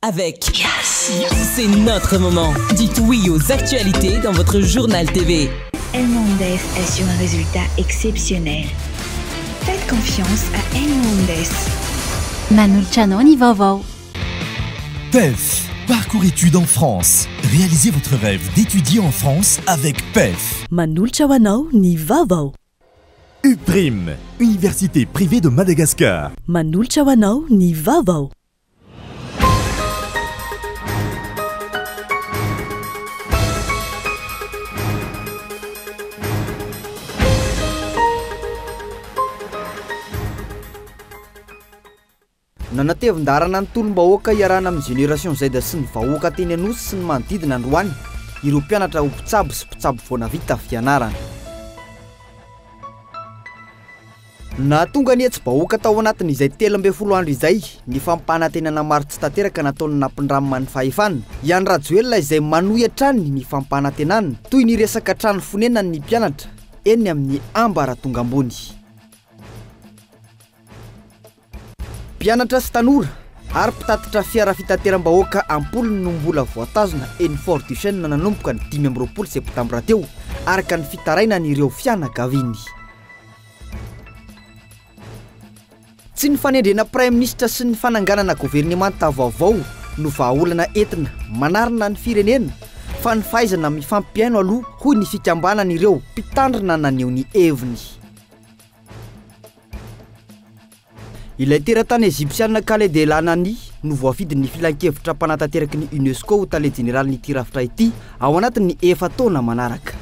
avec C'est notre moment. Dites oui aux actualités dans votre journal TV. El Mondes assure un résultat exceptionnel. Faites confiance à El Mondes. Manulcianoni Vovò. PEF, parcours études en France. Réalisez votre rêve d'étudier en France avec PEF. Manulcianoni Vovò. UPRIM, Université privée de Madagascar. Manulcianoni Vovò. Nanatevin-darana ny tolom-bahoaka iarahana amin'ny génération izay da sy ny vahoaka teny anosy sy ny manodidina androany ireo mpianatra ho mpitsabo sy mpitsabo vao vita fianarana. Nahatonga ny hetsy-bahoaka tao anatin'izay 13 andro izay ny fampanantenana maro tsy tanteraka nataony nampindramina ny fahefana. Iany Rajoelina izay manohy hatrany ny fampanantenana toy ny resaka trano fonenany ny mpianatra eny amin'ny ambaratonga ambony. Mpianatra sy tanora ary mpitatitra fiara fitateram-bahoaka ampolony no mbola voatazona eny Fort du Chêne nanomboka ny 15 septambra teo araka ny fitarainany ireo fianakaviany. Tsy ny fanendrena Prime Ministre sy ny fananganana gouvernemanta vaovao no vahaolana entina manarina ny firenena fa ny fahaizana mifampiaino aloha hoy ny fikambanan'ireo mpitandrina naneho ny heviny. Ilay teratany Egyptiana Khaled El Anani no voafidin'ny filan-kevitra mpanatanteraky ny UNESCO ho tale général ny tirafitra ity ao anatin'ny 4 taona manaraka.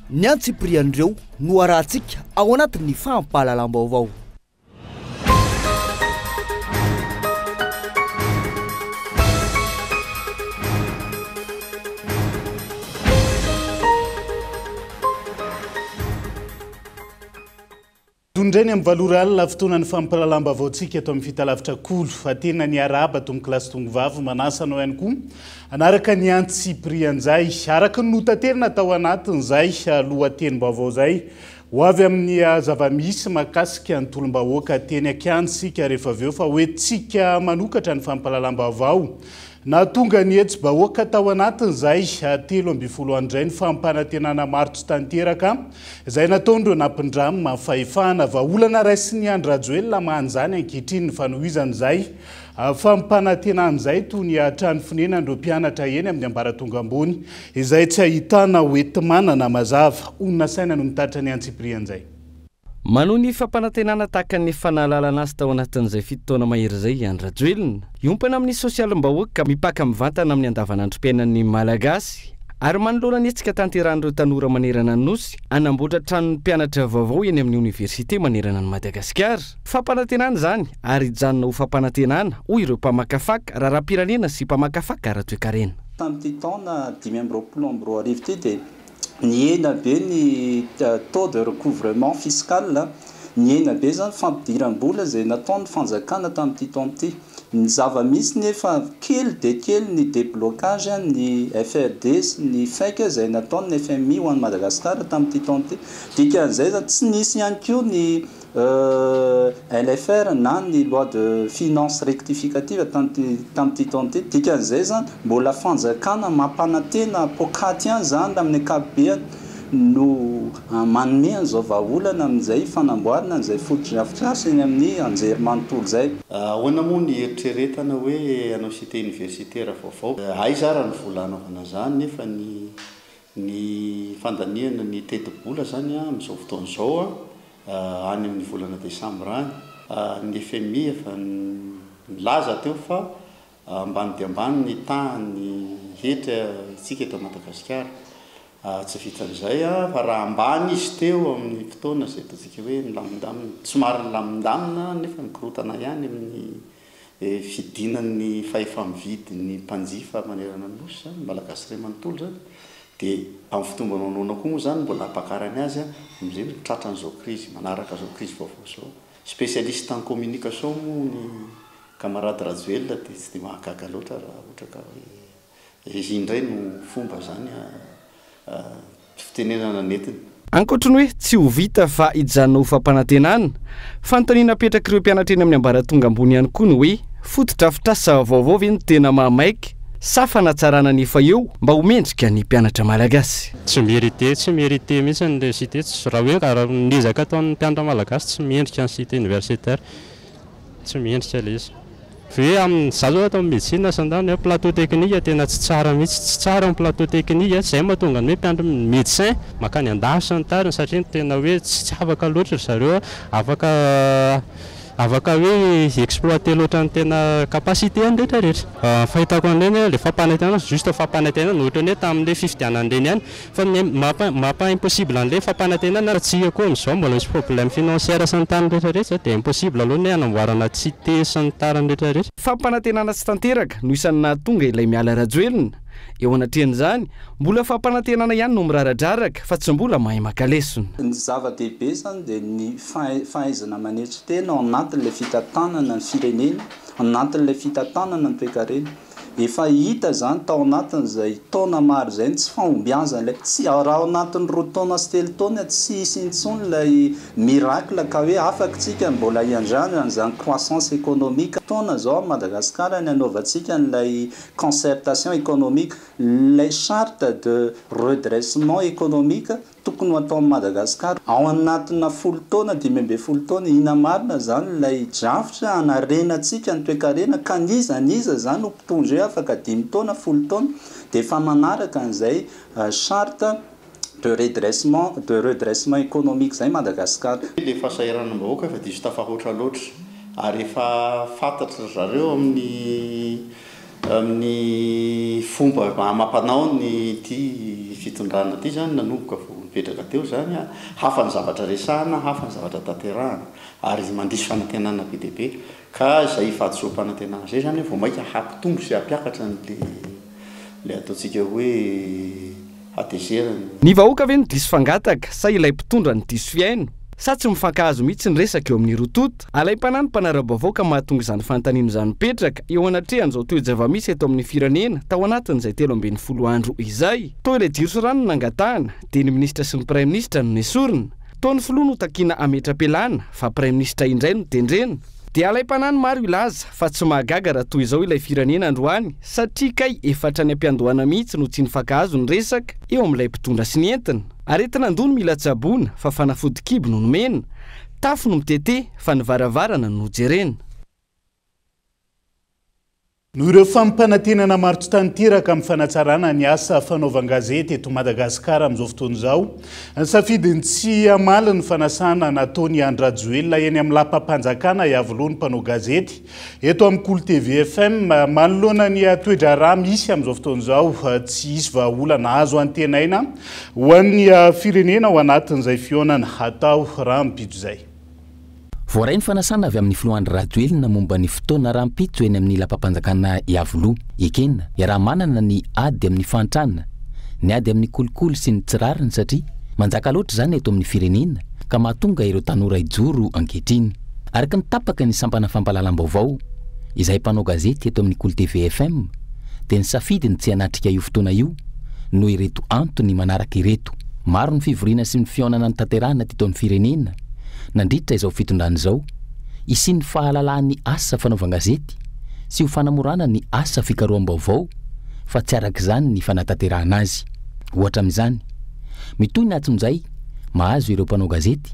Ny antsiprian'ireo no arahantsika ao anatin'ny fampahalalam-baovao. Tondreny amin'ny valora alina fotoanan'ny fampahalalam-baovaontsika eto amin'ny fitalavitra kolo fa tena ny araba to amin'ny kilasy tongovavy manasanao ihany koa anaraka ny antsiprian'izay araka ny notaterina tao anatin'izay lohatenim-baovao izay ho avy amin'ny zava-misy mahakasika ny tolom-bahoaka teny akiantsika rehefa avy eo fa hoentsika manokatra ny fampahalalam-baovao. Nahatonga ny hetsy-bahoaka tao anatin'izay 13 andray ny fampanantenana maro tsy tanteraka izay nataondreo nampindramina fahefana vahaolana raisy ny Andry Rajoelina mahan'izany ankehitriny ny fanohizan'izay fampanantenan'izay toy ny trano fonenan'ireo mpianatra eny amin'ny ambaratonga ambony izay tsy ahitana hoenti-manana mazava. Onona saina no mitaritra ny antsiprian'izay. Manohy ny fampanantenana tahaka ny fanalalana azy tao anatin'izay 7 taona mahery izay Andry Rajoelina iompana amin'ny sosialim-bahoaka mipaka mivantana amin'ny andavanandrom-piainan'ny malagasy ary manoloana ny hetsika tanteran'ireo tanora manerana ny nosy anamboatra tranon'ny mpianatra vaovao eny amin'ny oniversité manerana ny Madagasikara. Fampanantenana izany ary hijanona ho fampanantenana hoy ireo mpamakafaka raharam-pirenena sy mpamakafaka ara-toekarena. Tamin'ity taona 2020 ty dia niena be ny taux de recouvrement fiscal, niena be zany fampidiram-bola izay nataon'ny fanjakana tamin'ity taona ity. Ny zava-misy nefa kely dia kely ny déblocage ny FRD sy ny FEC izay nataon'ny FMI ho an'ny Madagasikara tamin'ity taona ity. Dikan'izay zany tsy nisy ihany koa ny LFR na ny loi de finance rectificative tamin'ity taona ity. Dikan'izay zany mbola fanjakana mampanantena pokaty ihany zany amin'ny ankapobeny no manome an'izao vahaolana amin'izay fanamboarana an'izay foto-drafitrasa eny amin'ny anjery manontolo izay. Ahoana moa ny eritreretana hoe anao cité universitaire vaovao. Aiza raha ny vola anaovana zany nefa ny fandaniana ny teti-bola zany amin'izao fotoana izao any amin'ny volana desambra any ny FMI efa milaza teo fa ambany dia ambany ny tany hetra isika eto Madagasikara. Tsy vitan'izay fa raha ambany izy teo amin'ny fotoana izay ataontsika hoe milamindamina somary milamindamina nefa mikorotana ihany amin'ny fidinan'ny fahefa-mividy ny mpanjifa manerana ny nosy zany malagasy iray manontolo zany dia amin'ny fitombana noana koa moa zany mbola hampakarany azy amin'izay tratran'izao crise manaraka izao crise vaovao zao. Spécialiste en communication moa ny camarade Rajoelina dia tsy dia mahagaga loatra raha ohatra ka hoe izy indray no fomba zany fitenenana netiny. Ankoatrany hoe tsy ho vita fa hijanona ho fampanantenana, fanontaniana apetraka ireo mpianatra eny amin'ny ambaratonga ambony ihany koa ny hoe fotodrafitrasa vaovao ve ny tena mahamaika sa fanatsarana nefa eo mba homendrika ny mpianatra malagasy. Tsy mérité mihitsy ny cité raha hoe raha nizaka ataon'ny mpianatra malagasy tsy miendrika ny cité universitaire tsy miendrika ilay izy. Fe amin'ny za zao atao médecine sandany plateau technique tena tsy tsara mihitsy tsy tsara ny plateau technique zay mahatonga ny hoe mpianatra médecin makany an-dafitra ny tariny satria tena hoe tsy afaka loatra zareo afaka hoe exploiter loatra ny tena capacité ny rehetrarehetra. Fahitako an'ireny le fampanantenana juste fampanantenana ohatra ny hoe tamin'ilay fifidianan'ireny ihany fa mapa impossible an'ilay fampanantenana tsy koa amin'izao mbola misy problème financiaire sy ny tariny rehetrarehetra dia impossible aloha ny hanamboarana cité sy ny tariny rehetrarehetra. Fampanantenana tsy tanteraka no isan'ny nahatonga ilay miala rajoelina. Eo anatrehan'izany mbola fampanantenana ihany no miraradraraka fa tsy mbola mahay maka lesona. Ny zava-dehibe zany dia ny fahaizana manetry tena ao anatin'ilay fitantanana ny firenena, ao anatin'ilay fitantanana ny toe-karena. Efa hita zany tao anatin'izay taona maro izay tsy fahombiazan'ilay tsy raha ao anatin'ny 2 taona sy 3 taona tsy hisy intsony ilay miracle ka hoe afaka tsika mbola hiandrana zany croissance économique. Taona zao Madagasikara ny anaovantsika n'ilay concertation économique, les chartes de redressement économique tokony ho atao Madagasikara ao anatina 10 taona 10 taona ina marina zany ilay drafitra anarenantsika ny toe-karena ka niza zany ho mpitondra hoe afaka 10 taona 10 taona dia efa manaraka an'izay charte de redressement économique zay Madagasikara. Le fahasahiran'ny vahoaka efa dia izy tafahoatra loatra ary efa fantatra zareo amin'ny fomba amam-panao ny ty fitondrana ty zany nanomboka vo mipetraka teo zany hafa ny zavatra resahana, hafa ny zavatra tanterahana ary mandisy fanantenana be dia be ka izay fahadisom-panantenana zay zany vao maika hampitombo sy hampiakatra le ataontsika hoe hatezerany. Ny vahoaka ve ny diso fangataka sa ilay mpitondra ny diso fiaino sa tsy mifankahazo mihitsy ny resaka eo amin'ny rototo. Alaim-panahy ny mpanara-baovao ka mahatonga izany fanontaniana izany mipetraka eo anatrehan'izao toe-java-misy eto amin'ny firenena tao anatin'izay 13 andro izay. Toa ilay jiro sy rano nangatahana dia ny minisitra sy ny praim ministra no nesorina. Toa ny filoha no takiana ametra-pialana fa praim ministra indray no tendrena. Dia alaim-panahy ny maro ilaza fa tsy mahagaga raha toy izao ilay firenena androany satria kay efatra ny ampiandohana mihitsy no tsy nifankahazo ny resaka eo amin'ilay mpitondra sy ny entina. Aretina andony mila tsaboana fa fanafody kibo no nomena, tafo no mitete fa ny varavarana no jerena. Noho ireo fampanantenana maro tsy tanteraka amin'ny fanatsarana ny asa fanaovan-gazety eto Madagasikara amin'izao fotoana izao, ny safidiny tsy hamaly ny fanasana nataony Andry Rajoelina eny amin'ny lampam-panjakana iavoloha ny mpanao gazety eto amin'ny Kolo TV FM manoloana ny toe-draharaha misy amin'izao fotoana izao tsy hisy vahaolana azo antenaina ho an'ny firenena ao anatin'izay fionana atao rahampitso izay. Voaray ny fanasana avy amin'ny filoha Andry Rajoelina momba ny fotoana rahampitso eny amin'ny lampam-panjakana iavoloha ekena iaraha manana ny ady amin'ny fantrana, ny ady amin'ny kolikoly sy ny tsirariny satria manjaka loatra zany eto amin'ny firenena ka mahatonga ireo tanora ijoro ankehitriny. Araka ny tapaka ny sampana fampalalam-baovao izay mpanao gazety eto amin'ny Kolo TV FM dia ny safidiny tsy hanatrika io fotoana io no ireto antony manaraka ireto. Maro ny fivoriana sy ny fionana ny tanterahana teto amin'ny firenena nandritra izao fitondrana izao isiny fahalalany asa fanaovan-gazety sy ho fanamorana ny asa fikaroham-baovao fa tsy araka izany ny fanatanterahana azy. Ohatra amin'izany mitoy ny atson'izay mahazo ireo mpanao gazety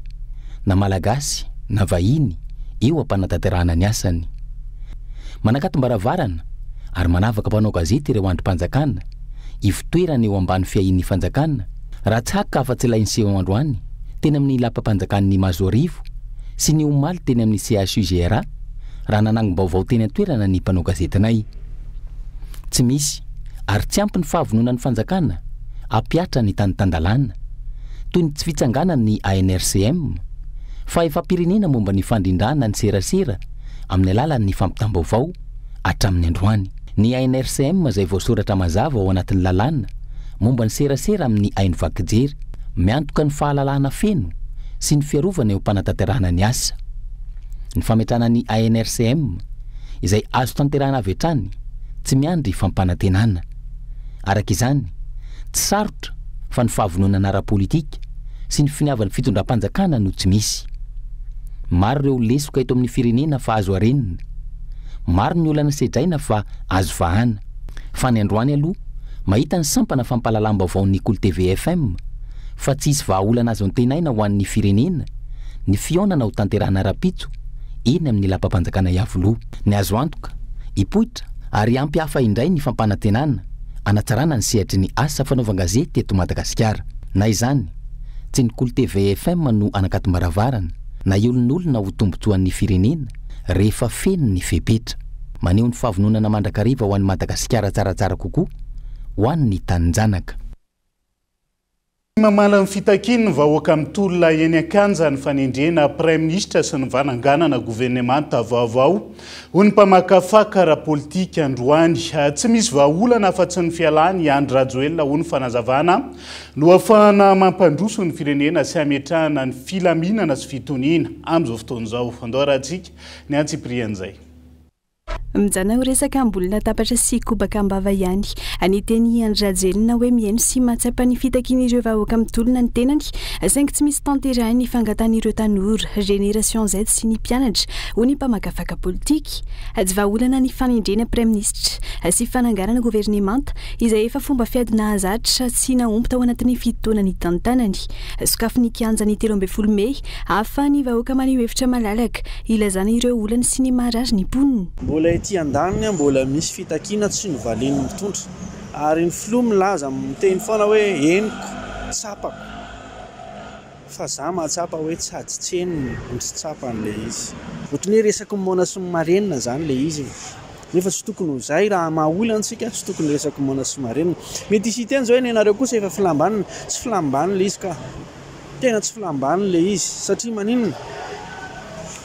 na malagasy na vahiny eo ampanantanterahana ny asany. Manakatom-baravarana ary manavaka mpanao gazety ireo androm-panjakana ivitoerana eo ambany fiahin'ny fanjakana raha tsy haka afa-tsy ilainy seho androany teny amin'ny lampam-panjakan'ny Mazoarivo sy ny omaly teny amin'ny CHUGRA raha nanangom-baovao teny an-toerana ny mpanao gazetinay. Tsy misy ary tsy ampy ny fahavonona ny fanjakana ampiatra ny tany-tandalana toy ny tsy fitsanganana ny ANRCM fa efa pirenena momba ny fandrindrana ny serasera amin'ny alalan'ny fampitam-baovao hatramin'ny androany. Ny ANRCM izay voasoratra mazava ao anatin'ny lalàna momba ny serasera amin'ny haino vakijery miantoka ny fahalalana feno sy ny fiarovana eo mpanantanterahana ny asa. Ny fametrana ny ANRCM izay azo tanterahana avy hatrany tsy miandry fampanantenana. Araka izany tsy sarotra fa ny fahavononana ara-politika sy ny finiavan'ny fitondram-panjakana no tsy misy. Maro ireo lesoka eto amin'ny firenena fa azo arenina maro ny olana sedraina fa azo vahana fa ny androany aloha mahita ny sampana fampahalalam-baovao ny Kolo TV FM fa tsisy vahaolana azo antenaina ho an'ny firenena ny fionana ho tanterahana rapitso eny amin'ny lapam-panjakana iavoloha ny azo antoka ipoitra ary ampy hafa indray ny fampanantenana anatsarana ny sehatry ny asa fanaovan-gazety eto Madagasikara na izany tsy ny Kolo TV FM no anakato-maravarana na olon'olona ho tombotsoan'ny firenena rehefa feno ny fepetra maneho ny fahavononana mandrakariva ho an'ny Madagasikara tsaratsara kokoa ho an'ny taninjanaka. Mamala ny fitakiana ny vahoaka amin'ny tolona eny Ankanja ny fanendrena Prime Ministre sy ny vananganana gouvernemanta vaovao ho ny mpamakafaka ara-politika androany. Tsy misy vahaolana afa-tsy ny fialany Andry Rajoelina ho ny fanazavana no ahafahana mampandroso ny firenena sy hametrahana ny filaminana sy fitoniana amin'izao fotoan'izao. Andoarantsika ny Antsiprian'izay. Mijana ho resaka ambolina tapatra sy kobaka ambava ihany aniteny Andry Rajoelina hoe mihaino sy mahatsapa ny fitakian'ireo vahoaka mitolona ny tenany saingy tsy misy tanterahiny ny fangatan'ireo tanora Génération Z sy ny mpianatra ho ny mpamakafaka politika tsy vahaolana ny fanendrena Prime Ministre sy fananganana gouvernemanta izay efa fomba fiadina azatra sy naompy tao anatin'ny fitoana ny tantanany sokafy ny kianja ny 13 Mey ahafahany vahoaka maneho hevitra malalaka ilazana ireo olana sy ny marary ny ponina. Mbola ety andaniny mbola misy fitakiana tsy novalen'ny mitondra ary ny filoha milaza miteny foana hoe henoko tsapako fa za mahatsapa hoe tsy aditseny ny tsy tsapan'le izy ohatran'ny hoe resaky mona sy marenina zany le izy nefa tsy tokony ho zay raha mahaolantsika tsy tokony resaky mona sy marenina mety isy teny zao hoe nenareo kosa efa filambanina tsy filambanina le izy ka tena tsy filambanina le izy satria maninona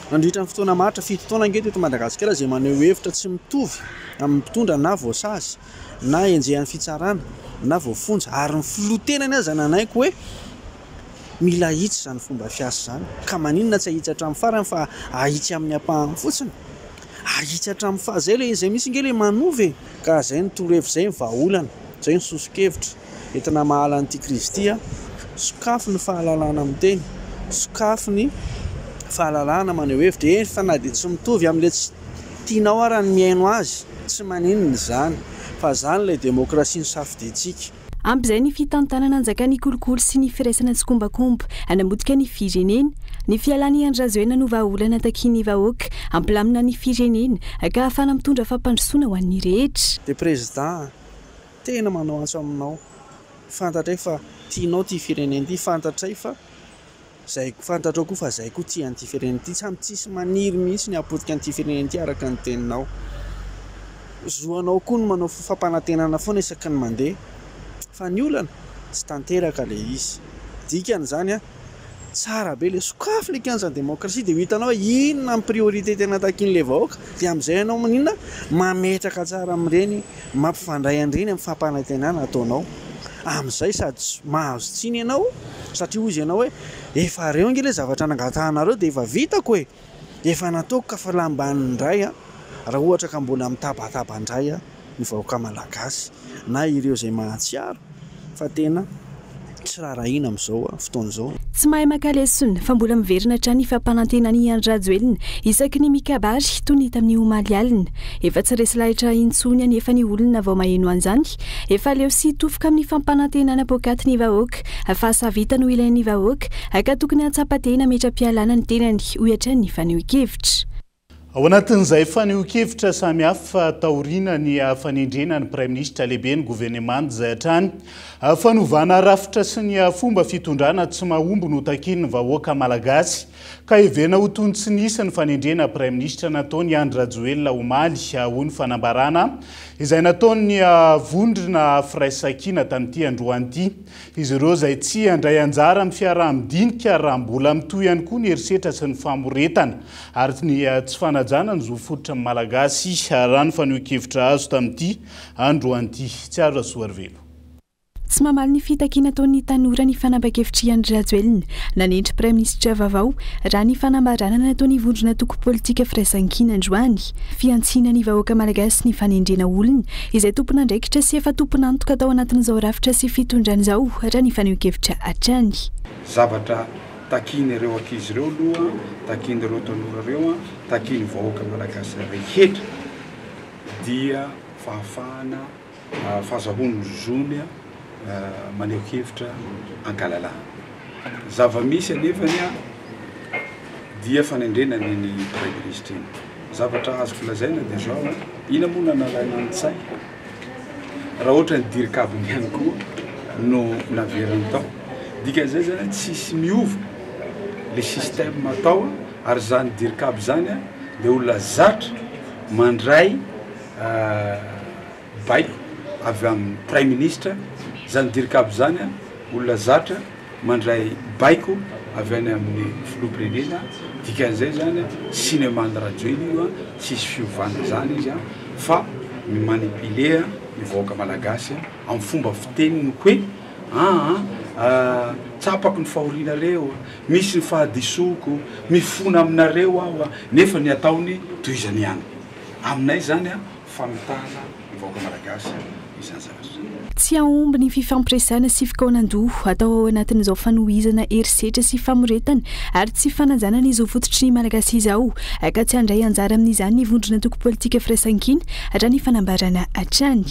nandritra ny fotoana maritra fitotoana angeto eto Madagasikara izay maneho hevitra tsy mitovy amin'ny mpitondra na voasazy na enjehan'ny fitsarana na voafonja ary ny filotenany aza nanaiko hoe mila hitsy zany fomba fiasa zany ka maninona tsy ahitsy hatramin'ny farany fa ahitsy amin'ny ampahany fotsiny ahitsy hatramin'ny fa zay le izay misy ngely manovy ka zay ny torohevitra zay ny vahaolana zay ny sosokevitra entina mahala an'ity krizy ity sokafy ny fahalalana miteny sokafy ny fahalalana maneho hevitra fa na dia tsy mitovy amin'ilay tsy tianao ara ny miaino azy tsy maninona zany fa zany ilay demokrasia ny safidintsika. Ampy izay ny fitantanana anjakany kolokolo sy ny firaisana tsy kombakomba hanambotika ny firenena ny fialany Andry Rajoelina no vahaolana takiany vahoaka ampilamina ny firenena ka ahafahana mitondra fampandrosoana ho an'ny rehetra. Dia président tena manao antso aminao fantatray fa tianao ty firenena ity fantatray fa zay fantatrao koa fa zay koa tia an'ity firenena ity tsisy maniry mihitsy ny apotika an'ity firenena ity araka ny teninao zoanao koa no manao fampanantenana foana isaky ny mandeha fa ny olana tsy tanteraka le izy dikany zany tsara be le sokafy le kianjan'ny demokrasia dia hitanao inona ny priorité tena takian'le vahoaka dia amin'izay ianao maninona mametraka tsara amin'ireny mampifandray an'ireny amin'ny fampanantenana ataonao amin'izay sady mahazo tsiny ianao satria hozy ianao hoe efa reo ngely zavatra nangatahanareo dia efa vitako hoe efa nataoko ka fa lambanindray raha ohatra ka mbola mitabatabandray ny vahoaka malagasy na ireo izay mahatsiaro fa tena tsy raharahiana amin'izao fotoan'izao. Tsy mahay makalesona fa mbola miverina hatrany fampanantenany Andry Rajoelina isaky ny mikabary toy ny hita amin'ny omaly alina efa tsy resy lahitra intsony anefa ny olona vao maheno an'izany efa leo sy tofoka amin'ny fampanantenana pokaty ny vahoaka fahasavita no ilain'ny vahoaka ka tokony hatsapa-tena metra-pialana ny tenany ho hatrany ny faneho-kevitra. Ao anatin'izay faneho-kevitra samihafa taoriana ny fanendrena ny Prime Ministre lehibe ny gouvernement izay hatrany fanovana rafitra sy ny fomba fitondrana tsy mahomby no takiany ny vahoaka malagasy ka hevena ho tony tsy nisy ny fanendrena Prime Ministre nataony Andry Rajoelina omaly ho ny fanambarana izay nataony vondrona firaisan-kina tamin'ity androany ity izy ireo izay tsy handray anjara amin'ny fiaraha-midinika raha mbola mitohy ihany koa ny herisetra sy ny famoretana ary ny tsy fanajana ny zo fototra amin'ny malagasy raha ny faneho-kevitra azo tamin'ity androany ity tsy azo asoarvelo. Tsy mamaly ny fitakiana ataon'ny tanora ny fanapa-kevitry Andry Rajoelina nanendry Prime Ministre vaovao raha ny fanambarana nataony vondrona toko politika firaisan-kina androany fiantsina ny vahoaka malagasy ny fanendrena olona izay tompona andraikitra sy efa tompona antoka tao anatin'izao rafitra sy fitondran'izao raha ny faneho-kevitra hatrany. Zavatra takiany ireo ankizy ireo aloha takiany ireo tanora ireo takiany vahoaka malagasy rehetra dia fahafahana fahazahony zony maneho hevitra ankalalana zava-misy anefany a dia fanendrenany ny premier ministre iny zavatra azoko lazaina dia zao ina moa nalaina antsay raha ohatra ny dirikabiny ihany koa no naveriny tao dikan'izay zany tsisy miova le système atao ary zany dirikabo zany a dia olona zatra mandray baiko avy amin'ny premier ministre zany dirikabo zany a olona zatra mandray baiko avy any amin'ny filoham-pirenena dikan'izay zany cinéma ny radio io a tsisy fiovana zany izy a fa mimanipulea mivoaka malagasy amin'ny fomba fiteniny hoe tsapako ny fahorianareo misy ny fahadisoko mifona aminareo aho a nefa ny ataony toizany ihany aminay zany a famitahana mivoaka malagasy izany zavatra tsy aomby ny fifampiresana sy fikaonandoha atao ao anatin'izao fanohizana herisetra sy famoretana ary tsy fananjanana izao fototry ny malagasy izao ka tsy handray anjara amin'izany ny vondrona toko politika firaisankina hatrany ny fanambarana hatrany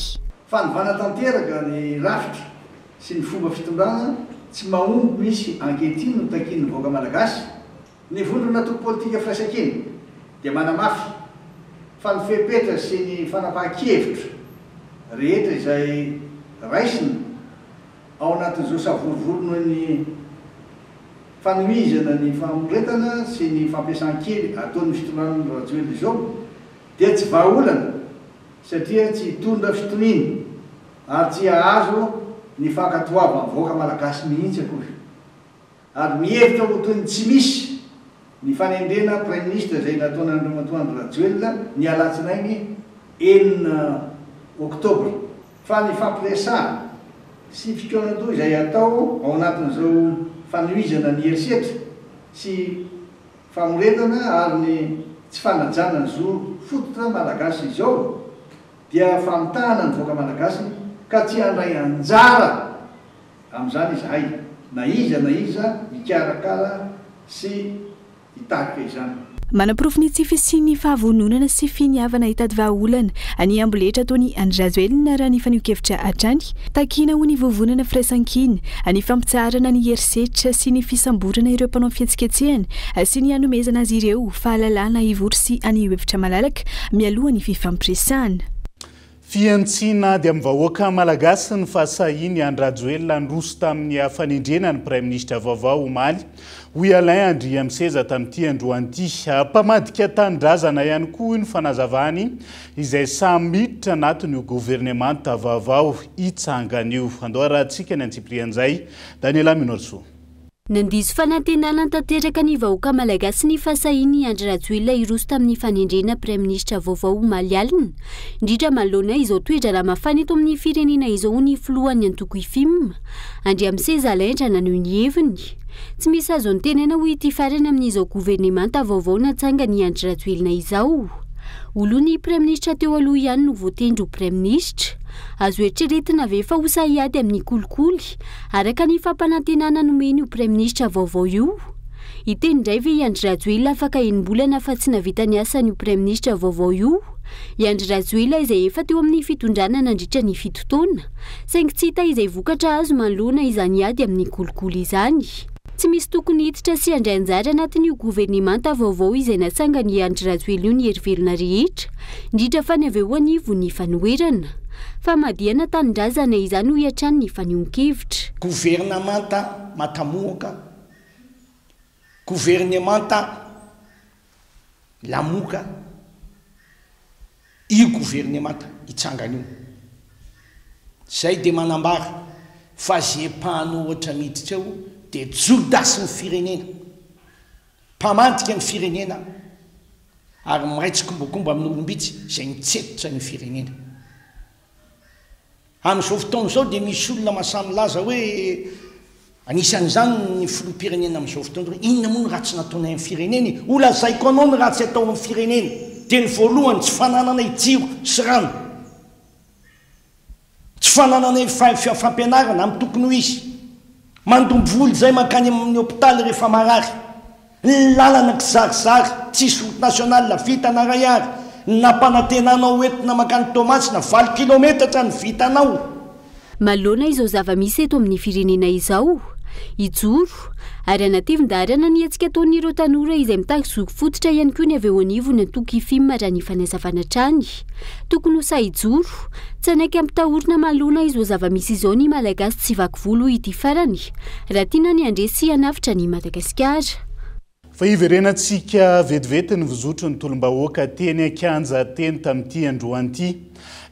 fanovana tanteraka ny rafitra sy ny fomba fitondrana tsy mahomby misy ankehitriny no takiny ny voaka malagasy ny vondrona toko politika firaisankina dia manamafy fa ny fepetra sy ny fanapahan-kevitra rehetra izay raisina ao anatin'izao savorovorona ny fanohizana ny famoretana sy ny fampiasan-kely ataon'ny fitondrana ny rajoely izao dia tsy vahaolana satria tsy hitondra fitonina ary tsy ahazo ny fankatoava mivoaka malagasy mihitsy akory ary mihevitra ho toy ny tsy misy ny fanendrena premier ministre izay nataona Andriamatoandro Rajoelina ny alatsinainy 9 oktobra fa ny fampiresana sy fikaonandoha izay atao ao anatin'izao fanohizana ny herisetra sy famoretana ary ny tsy fanajana ny zo fototra malagasy izao dia famitahana ny voaka malagasy ka tsy handray anjara amin'izany izahay na iza hikarakara sy hitahika izany manapirofo ny tsy fisiany fahavononana sy finiavana hitady vahaolana any amboletra ataony Andry Rajoelina raha ny fanio-kevitra hatrany takina ho ny vovonana firaisankina any fampitsarana ny herisetra sy ny fisamborana ireo mpanao fihetsiketsehana sy ny hanomezana azy ireo fahalalana hivory sy any hevitra malalaka mialoha ny fifampiresana fiantsina dia mivahoaka malagasy ny fahasahiny Andry Rajoelina nroso tamin'ny fanendrena ny premier ministre vaovao omaly hoy Alain Andry Amseza tamin'ity androan'ity mpamadika tanindrazana ihany koa ny fanazavany izay samy miditra anatin'io gouvernemanta vaovao hitsangan'io andoarantsika ny antsiprian'izay Daniela Minorso nandiso fanantenana tanteraka ny vahoaka malagasy ny fahasahiny Andry Rajoelina iroso tamin'ny fanendrena premier ministre vaovao omaly alina indrindra manoloana izao toetra raha mafana eto amin'ny firenena izao ny filohan'ny antoko ifim Andry Amseza alaindra nanoho ny heviny tsy misy azo antenana ho ity farany amin'izao gouvernemanta vaovao natsangany Andry Rajoelina izao olony premier ministre teo aloha ihany no voatendry ho premier ministre azo eritreretina ve fa ho sahiady amin'ny kolikoly araka ny fampanantenana nomeny ho premier ministre vaovao io iteny indray ve Andry Rajoelina afaka enim-bolana fa tsy navita ny asany ho premier ministre vaovao io Andry Rajoelina izay efa teo amin'ny fitondrana nandritra ny 7 taona saingy tsy hita izay vokatra azo manoloana izany ady amin'ny kolikoly izany tsy misy tokony hiditra sy handray anjara anatin'io gouvernemanta vaovao izay natsangany Andry Rajoelina io ny herivelona rehetra indrindra fa ny avy eo anivo ny fanoherana fa madihana tanindrazana izany ho hiatrany ny fanionkevitra gouvernemanta matamoaka gouvernemanta lamoka io gouvernemanta hitsangany io zay dia manambara fa zepahany ohatra miditra eo dia jolodasy ny firenena mpamantika ny firenena ary miraitsykombakomba amin'ny olombitsy zay mitsetitra ny firenena amin'izao fotoana izao dia misy olona masamy laza hoe anisan'izany ny filoham-pirenena amin'izao fotoana hoe inona moa ny raha tsy nataonay amin'ny fireneny ho lazaiko anao ny raha tsy atao amin'ny firenena dia ny voalohany tsy fanananay jiro sy rano tsy fanananay fampianarana amin'ny tokony ho izy mandombo voly zay mankany amin'ny hôpitaly rehefa marary ny lalana kizarizary tsisy route nationale vita na ray ary nampanantenanao entina makany tomaty na 20 kilometatra ny vitanao. Malona izao zava-misy eto amin'ny firenena izao ijoro ary anatevindarana ny atsika ataon'ireo tanora izay mitaky zoky fototra ihany koa ny avy eo anivo na toky film raha ny fanazavana trany tokony ho saijoro tsy anaiky ampitahorina malona izao zava-misy izao ny malagasy tsy vaky volo ity farany raha tiana ny andresy hanafitra ny Madagasikara. Fa iverenantsika vetivety ny vozotry ny tolombahoaka teny Ankanja teny tamin'ity androany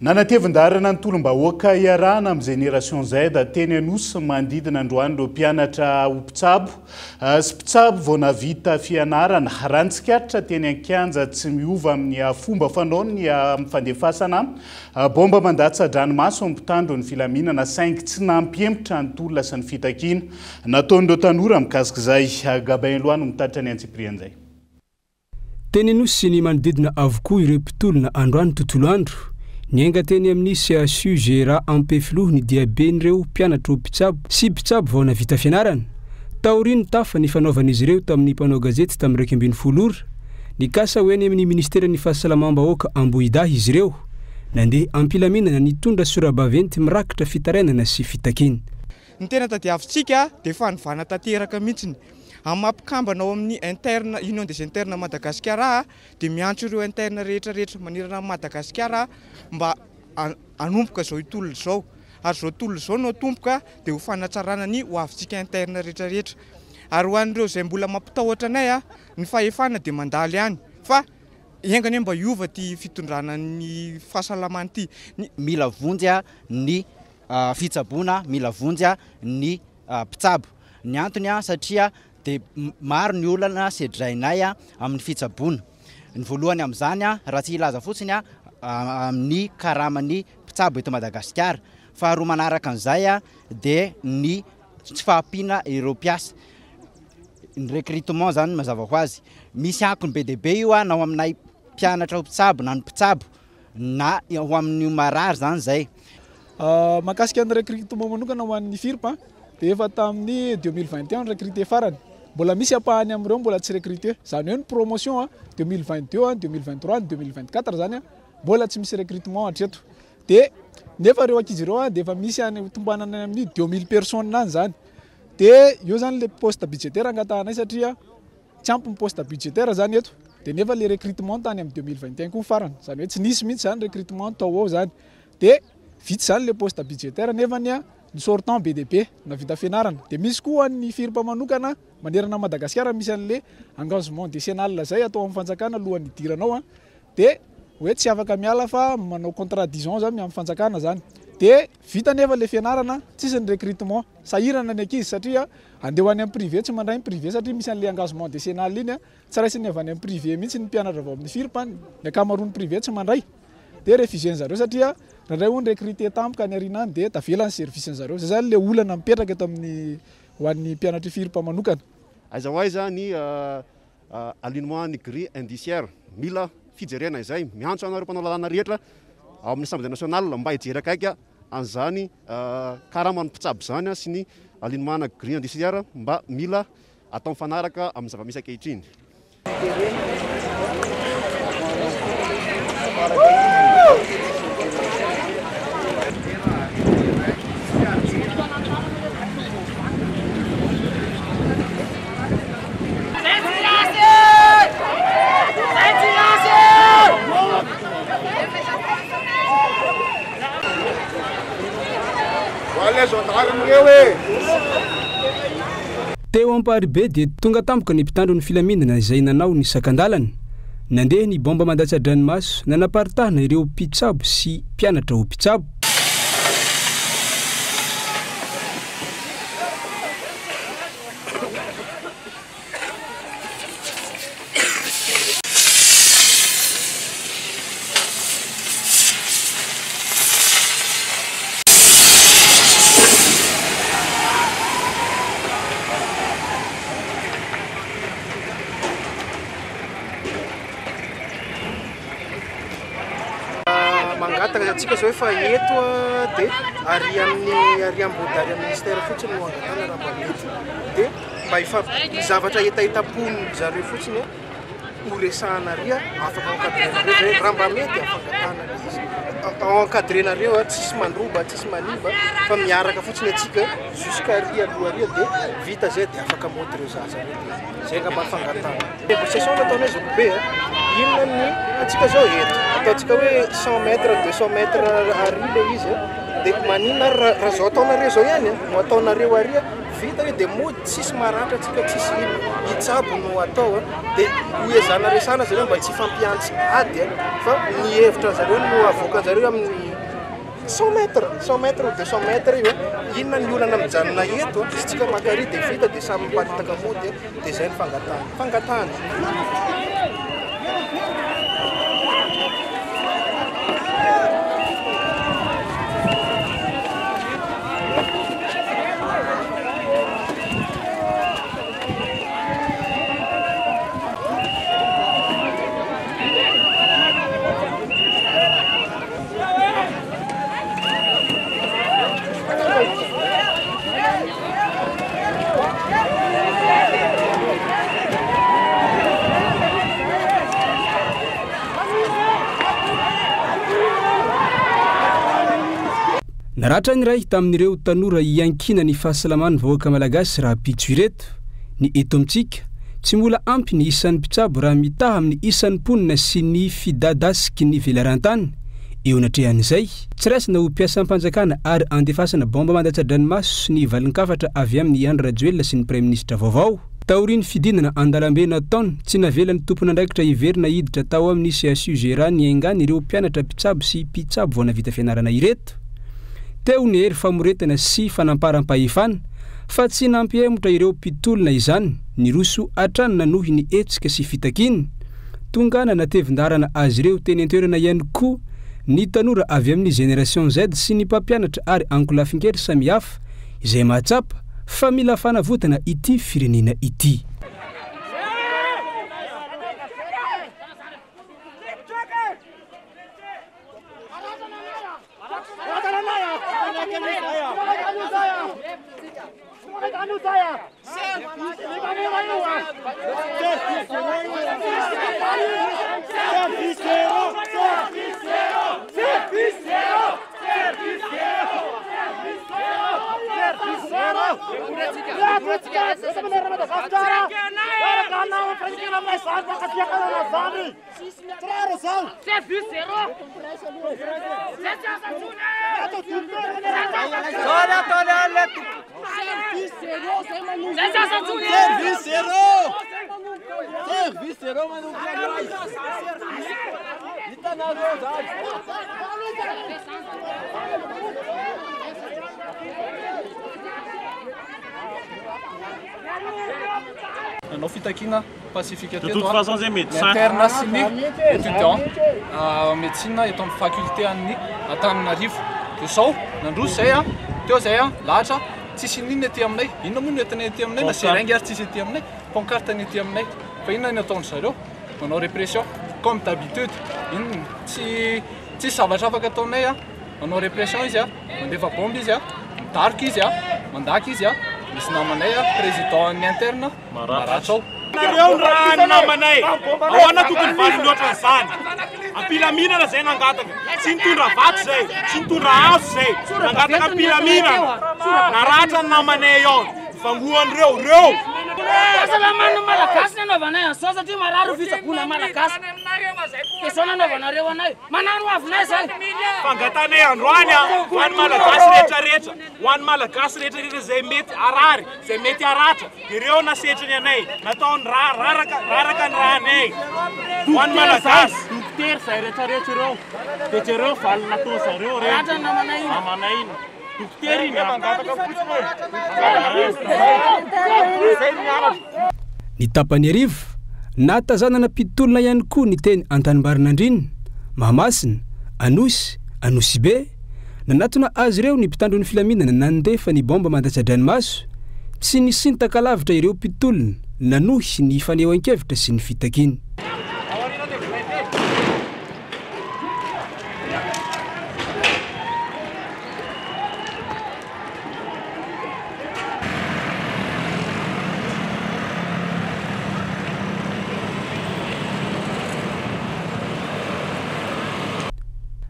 nanatevin-darana ny tolombahoaka iarahana amin'ny Génération Z teny Anosy mandidina androany ireo mpianatra ho mpitsabo sy mpitsabo vao navita fianarana raha ny tsikaritra teny Ankanja tsy miova amin'ny fomba fanaony amin'ny fandefasana bomba mandatsa-dranomaso mpitandro ny filaminana saingy tsy nampiempotra ny tolona sy ny fitakiana nataon'ireo tanora mikasika izay Gabain Loa no mitatitra ny antsiprian'izay. Teny Anosy sy ny manodidina avokoa ireo mpitolona androany tontolo andro niainga teny amin'ny CSU Gera Ampefiloha ny diaben'ireo mpianatra ho mpitsabo sy mpitsabo vao navita fianarana. Taoriny tafa ny fanaovan'izy ireo tamin'ny mpanao gazety tamin'ny 2010 ny kasa hoeny amin'ny ministera ny fahasalamam-bahoaka Ambohidahy izy ireo nandeha ampilaminana nitondra sora-baventy mirakitra fitarainana sy fitakina. Ny tena tadiavintsika dia fanivana tanteraka mihitsiny amampikambana ao amin'ny interne Union des internes Madagasikara dia miantso ireo interne rehetrarehetra manirana Madagasikara mba anompoka izao itolona izao ary izao tolona izao no tompoka dia ho fanatsarana ny ho avintsika interne rehetrarehetra ary ho an'ireo izay mbola mampitahotra anay ny fahefana dia mandalo ihany fa iangany mba hiova ty fitondrana ny fahasalamana ty mila vonjy ny fitsaboana mila vonjy ny mpitsabo ny antony satria dia maro ny olana sedrainay amin'ny fitsaboana ny voalohany amin'izany raha tsy ilaza fotsiny amin'ny karamany mpitsabo eto Madagasikara faharoa manaraka an'izay dia ny tsy fahampiana ireo mpiasa ny recrutement zany mazava ho azy misy ankony be dia be io na ao aminay mpianatra ho mpitsabo na ny mpitsabo na ho amin'ny marary zany zay. Mahakasika ny recrutement manokana ho an'ny FIRP dia efa tamin'ny 2021 recruté farany mbola misy apahany amin'ireo mbola tsy recruté zany hoe ny promotion 2022 2023 2024 zany mbola tsy misy recrutement hatreto dia nefa ireo ankizy ireo dia efa misy any tombanana amin'ny 2000 personnes any zany dia io zany le poste budgétaire angatahanay satria tsy ampy ny poste budgétaire zany eto dia nefa le recrutement tany amin'ny 2021 koa farany zany hoe tsy nisy mihitsy zany recrutement tao ao zany dia vitsy zany le poste budgétaire nefa ny sortant BDP navita fianarana dia misy koa ny FIRP manokana manerana Madagasikara misy an'le engagement décennal zay atao amin'ny fanjakana alohan'ny idiranao dia hoe tsy afaka miala fa manao contrat 10 ans zany amin'ny fanjakana zany dia vita nefa le fianarana tsisy ny recrutement sahirana ny ankizy satria andeha ho any amin'ny privé tsy mandray ny privé satria misy an'le engagement décennal iny tsy raisiny avy any amin'ny privé mihitsy ny mpianatra vao amin'ny FIRP ny akamaroany privé tsy mandray dia refuseny zareo satria nandray ho ny recruté tampoka ny arinany dia tavelany service zareo zay zany le olana mipetraka eto amin'ny ho an'ny mpianatra FIRP manokana. Aiza ho aiza ny alignement ny grille indiciaire mila fijerena izay miantso anareo mpanao lalàna rehetra ao amin'ny Assemblée nationale mba hijery akaiky an'izany karamany mpitsabo zany sy ny alignement na grille indiciaire mba mila atao mifanaraka amin'ny zava-misy ankehitriny. Teo Amparibe dia tonga tampoka ny mpitandro ny filaminana izay nanao ny sakan-dalana nandeha ny bomba mandatsa-dranomaso nanaparitahana ireo mpitsabo sy mpianatra ho mpitsabo. Mangataka zao efa eto dia ary ambodary amin'ny ministère fotsiny no angatana raha mba mety dia mba zavatra etaetapony zareo fotsiny oresahanareo afaka encadrenareo raha mba mety afaka tanana izy encadrenareo tsisy mandroba tsisy maniba fa miaraka fotsiny atsika jusqu'à ria aloha ria dia vita zay dia afaka mody reo zaza reo dia zay ngamba fangatana négociation nataonay zokobe inona ny atsika zao eto ataontsika hoe 100 mètres 200 mètres ary le izy dia maninona raha zao ataonareo zao ihany no ataonareo aria vita hoe dia mody tsisy maratra atsika tsisy hitsabo no atao dia hoezana resana zareo mba tsy fampiantsy ady fa ny hevitra zareo no avoakanjareo amin'ny 100 mètres ou 200 mètres io inona ny olana mijanona eto izy tsika makary dia vita dia samy miparitaka mody dia zay ny fangatahana naratra ny ray tamin'ireo tanora iankina ny fahasalamany vahoaka malagasy raha pitso ireto ny eto amintsika tsy mbola ampy ny isan'ny mpitsabo raha mitaha amin'ny isan'ny mponina sy ny fidadasiky ny velarantany eo anatrehan'izay tsy raisina ho mpiasam-panjakana ary andefasana bomba mandatsa-dranomaso sy ny valinkafatra avy amin'ny Andry Rajoelina sy ny Premier ministre vaovao taoriany fidinana andalambe nataony tsy navelany tompona andraikitra iverina hiditra tao amin'ny CSU Gera ny engany ireo mpianatra mpitsabo sy mpitsabo vao navita fianarana ireto teo ny hery famoretana sy fanamparam-pahefana fa tsy nampihemotra ireo mpitolona izany ny roso atranona noho ny etsika sy fitakiny tonga natevin-darana azy ireo teny antoerana ihany koa ny tanora avy amin'ny génération Z sy ny mpampianatra ary ankolafinkery samihafa izay mahatsapa fa mila fanavotana ity firenena ity Nanao fitakina pacifique teto. De toute façon zay médecin. Interne sy ny étudiant médecine eto amin'ny faculté an'ny Antananarivo. Dia zao nandroso zay teo zay lahatra tsisy ninona ety aminay. Inona moa no entinay ety aminay na seringy ary tsisy ety aminay, pancarte ny ety aminay. Fa inona ny ataony zareo? Manao répression comme d'habitude. Inona tsy zavatra afaka ataonay manao répression izy mandefa bombe izy mitarika izy mandaka izy misy namanay président ny interne Maratsao. Nareo raha namanay ahoana tokony valy loatra izany ampilaminana zay nangataka tsy nitondra vato zay tsy nitondra hazo zay nangataka ampilaminana naratra ny namanay ao vangoan'ireo reo fahasalamana malagasy nanaovanay an'izao satria marary fitsaboana malagasy dia zao nanaovanareo anay manano avinay zay fangatanay androany ho an'ny malagasy rehetrarehetra ho an'ny malagasy rehetrarehetra zay mety arary zay mety aratra ireo nasetrany anay nataony raraka ny rahanay ho an'ny malagasy dokotera zay rehetrarehetra ireo dia jereo valy natao zareo rehetra namanay iny dokotera iny ny tapany arivo natazanana mpitolona ihany koa ny teny Antanimbarinandrina Mahamasina Anosy be nanatona azy ireo ny mpitandro ny filaminana nandefa ny bomba mandatsa-dranomaso tsy nisintakalavitra ireo mpitolona nanohy ny fanehoan-kevitra sy ny fitakiny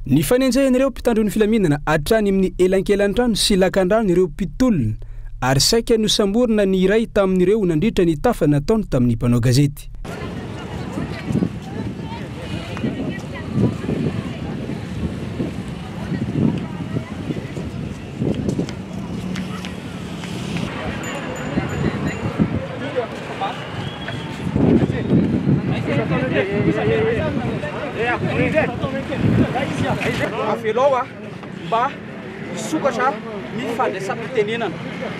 ny fanenjahan'ireo mpitandro ny filaminana atrany amin'ny elankelan-trano sy lakan-drano ireo mpitolona ary saika nosamborina ny iray tamin'ireo nandritra ny tafa nataony tamin'ny mpanao gazety. Avelao mba isokatra ny fandraisam-pitenenana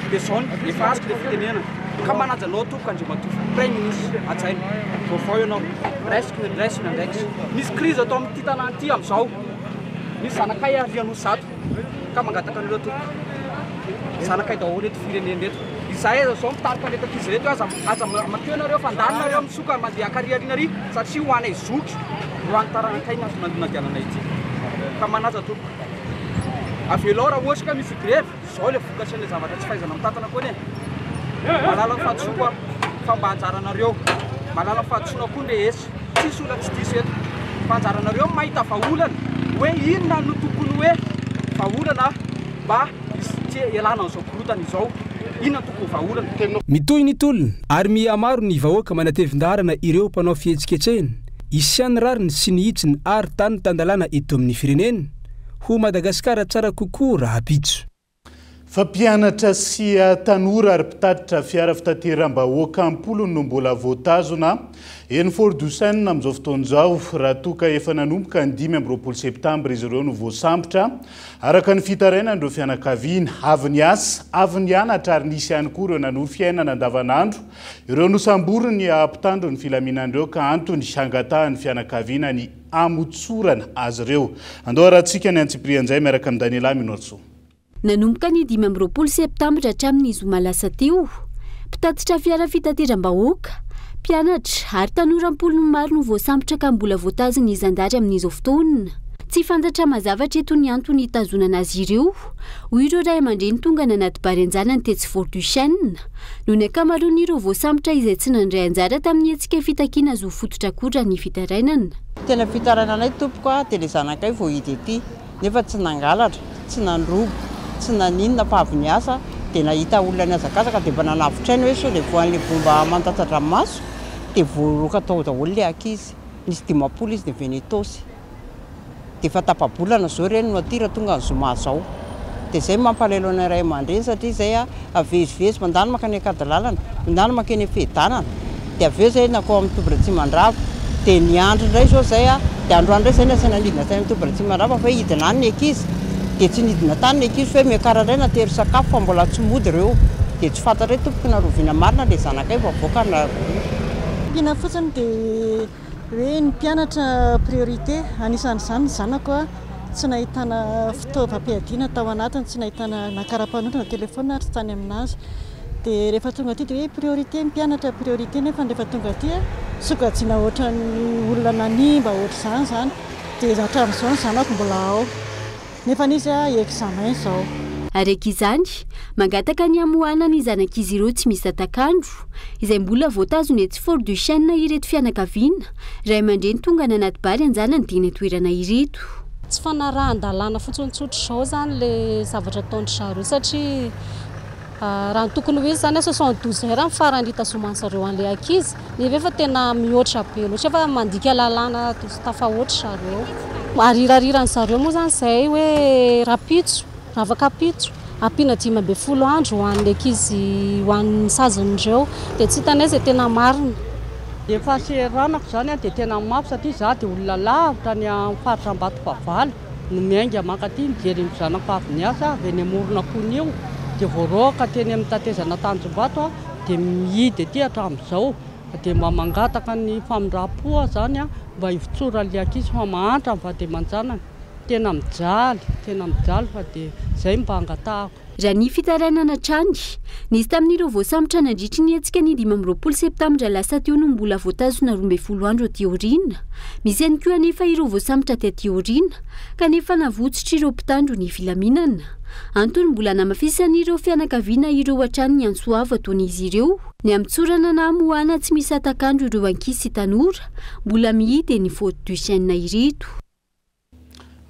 dia zao ny efa azoko ilay fitenenana ka manajanao tompoko andriamatoa premier ministre atsaina vaovao ianao raisina ndraiky misy crise atao amin'ity tanàna ity amin'izao misy zanakay ariano zato ka mangataka an'ireo tompoko zanakay daholo eto firenena reto izay aza zao mitarika an'reto izy reto aza makeo anareo fandalinareo misoka mandeha akariarianary satria ho anay zoky ho any taranakay nadiananay ity ka manaja tompoko avelao raha ohatsy ka misy grève zao le vokatra le zavatra tsy fahaizana mitantana koa ne malala fahatsoa fa mba anjaranareo malala fahatsoana koa le esy tsisy olona tsy diso eto fa anjaranareo mahita vaolana hoe inona no tokony hoe vaolana mba ialana an'izao korotana izao inona tokony vaolana mitohy ny tolona ary mihamaro ny vahoaka manatevin-darana ireo mpanao fihetsiketsehina isiany rariny sy ny hitsiny ary tany tandalana eto amin'ny firenena ho Madagasikara tsara kokoa raha pitso. Fampianatra sy tanora ary mpitatitra fiara fitateram-bahoaka ampolo no mbola voatazona eny Fort-Dauphin amin'izao fotoan'izao raha toa ka efa nanomboka ny 5 septambra izy ireo no voasambotra araka ny fitarainan'ireo fianakaviana avy ny asa avy ny anatra ary nisy ihany koa ireo nanohy fiainana andavanandro ireo no samboriny mpitandro ny filaminan'ireo ka antony angatahan'ny fianakaviana ny amotsorana azy ireo. Andao rahantsika ny Antsiprianjay miaraka amin'ny Daniela Minorso. Nanomboka ny 5 septambra hatramin'ny zoma lasa teo mpitatitra fiara fitateram-bahoaka mpianatra ary tanora ampolo maro no voasambotra ka mbola voatazona izandary amin'izao fotoana tsy fantatra mazavatra eto ny antony hitazonana azy ireo hoy ireo ray aman-dreny tonga nanaty bary anjara ny tetsy Fort-Dauphin noho ny ankamaroan'ireo voasambotra izay tsy nandray anjara tamin'ny hetsika fitakiana azo fototra kotra ny fitarainana. Tena fitarainanay tompoko dia le zanakay vao hita ety nefa tsy nangalatra tsy nandrobo tsy naninona fa avy ny asa dia nahita olona ny azakazaka dia mba nanavotrainy hoe so dia voan'ilay bomba mantatsatra maso dia voaroka tao daholo ilay ankizy nisy 10 izy dia venitosy dia efa tapa-bolana zao ireny no atira tonga ny zoma zao dia izay mampalelo ny ray aman-dreny satria izay avezivezy mandany makany akadalalana mandany makeny fedanana dia aveo izay nakao amin'ny tobra tsy mandrava dia ny andro indray zao izay dia androany indray izay nasana lidina tany amin'ny tobra tsy mandrava fa hidina any ny ankizy dia tsy nidina tany ny ankizy fa miakarandray natery sakafo fa mbola tsy mody ireo dia tsy fantatra hoe tompoko naroviana marina dia zanakay vavoaka na mpiana fotsiny dia hoe ny mpianatra priorité anisan'izany ny zanako tsy nahitana fitaovam-piadiana tao anatiny tsy nahitana nakara-panondro na telefona ary tsy tany aminazy dia rehefa tonga aty dia hoe priorité mpianatra priorité nefa rehefa tonga aty sokajiana ohatra ny olona nanimba ohatra zany dia hatramin'izao ny zanako mbola ao nefa nisy examen izao. Araka izany mangataka ny amohana ny zanak'izy ireo tsy misy atakandro izay mbola voatazona etsy Fort-Dauphin ireto fianakaviana ray aman-dreny tonga nanaty bary anjana ny teny toerana ireto. Tsy fanarahan-dalàna fotsontsotro izao zany le zavatra ataon'ny zareo satria raha tokony hoe zany 72 heures farany hitazoman'zareo an'ilay ankizy nefa tena mihoatra be loatra fa mandika lalàna tafahoatra zareo ary irariran'ny zareo moa zany izay hoe rapitso ravaka pitso ampiana 12 andro ho an'ilay ankizy ho an'ny sazon'ireo dia tsy hitanay izay tena marina. Dia fahaseranako zany dia tena mafy satria za dia olona lavitra ny faritra Ambatopavaly no miainga makaty mijery ny zanako avy niasa avy any amorona konio dia voaroaka teny amin'ny tatezana Tanjombato dia mihidy ety hatramin'izao dia mba mangataka ny famindram-poa zany mba hivotsoran'ilay ankizy fa mahantra mivady aman-janany tena mijaly fa dia izay mba angatahako. Raha ny fitarainana trany nisy tamin'ireo voasambotra nandritry ny hetsika ny 5 septambra lasa teo no mbola voatazona 12 andro aty aoriana misy ihany koa anefa ireo voasambotra aty aoriana kanefa navotsitra ireo mpitandro ny filaminana antony mbola namafisan'ireo fianakaviana ireo hatrany ny ansoava ataon'izy ireo ny amitsorana na amohana tsy misy atakandro ireo ankizy sy tanora mbola mihidy ny Fort-Dauphin ireto.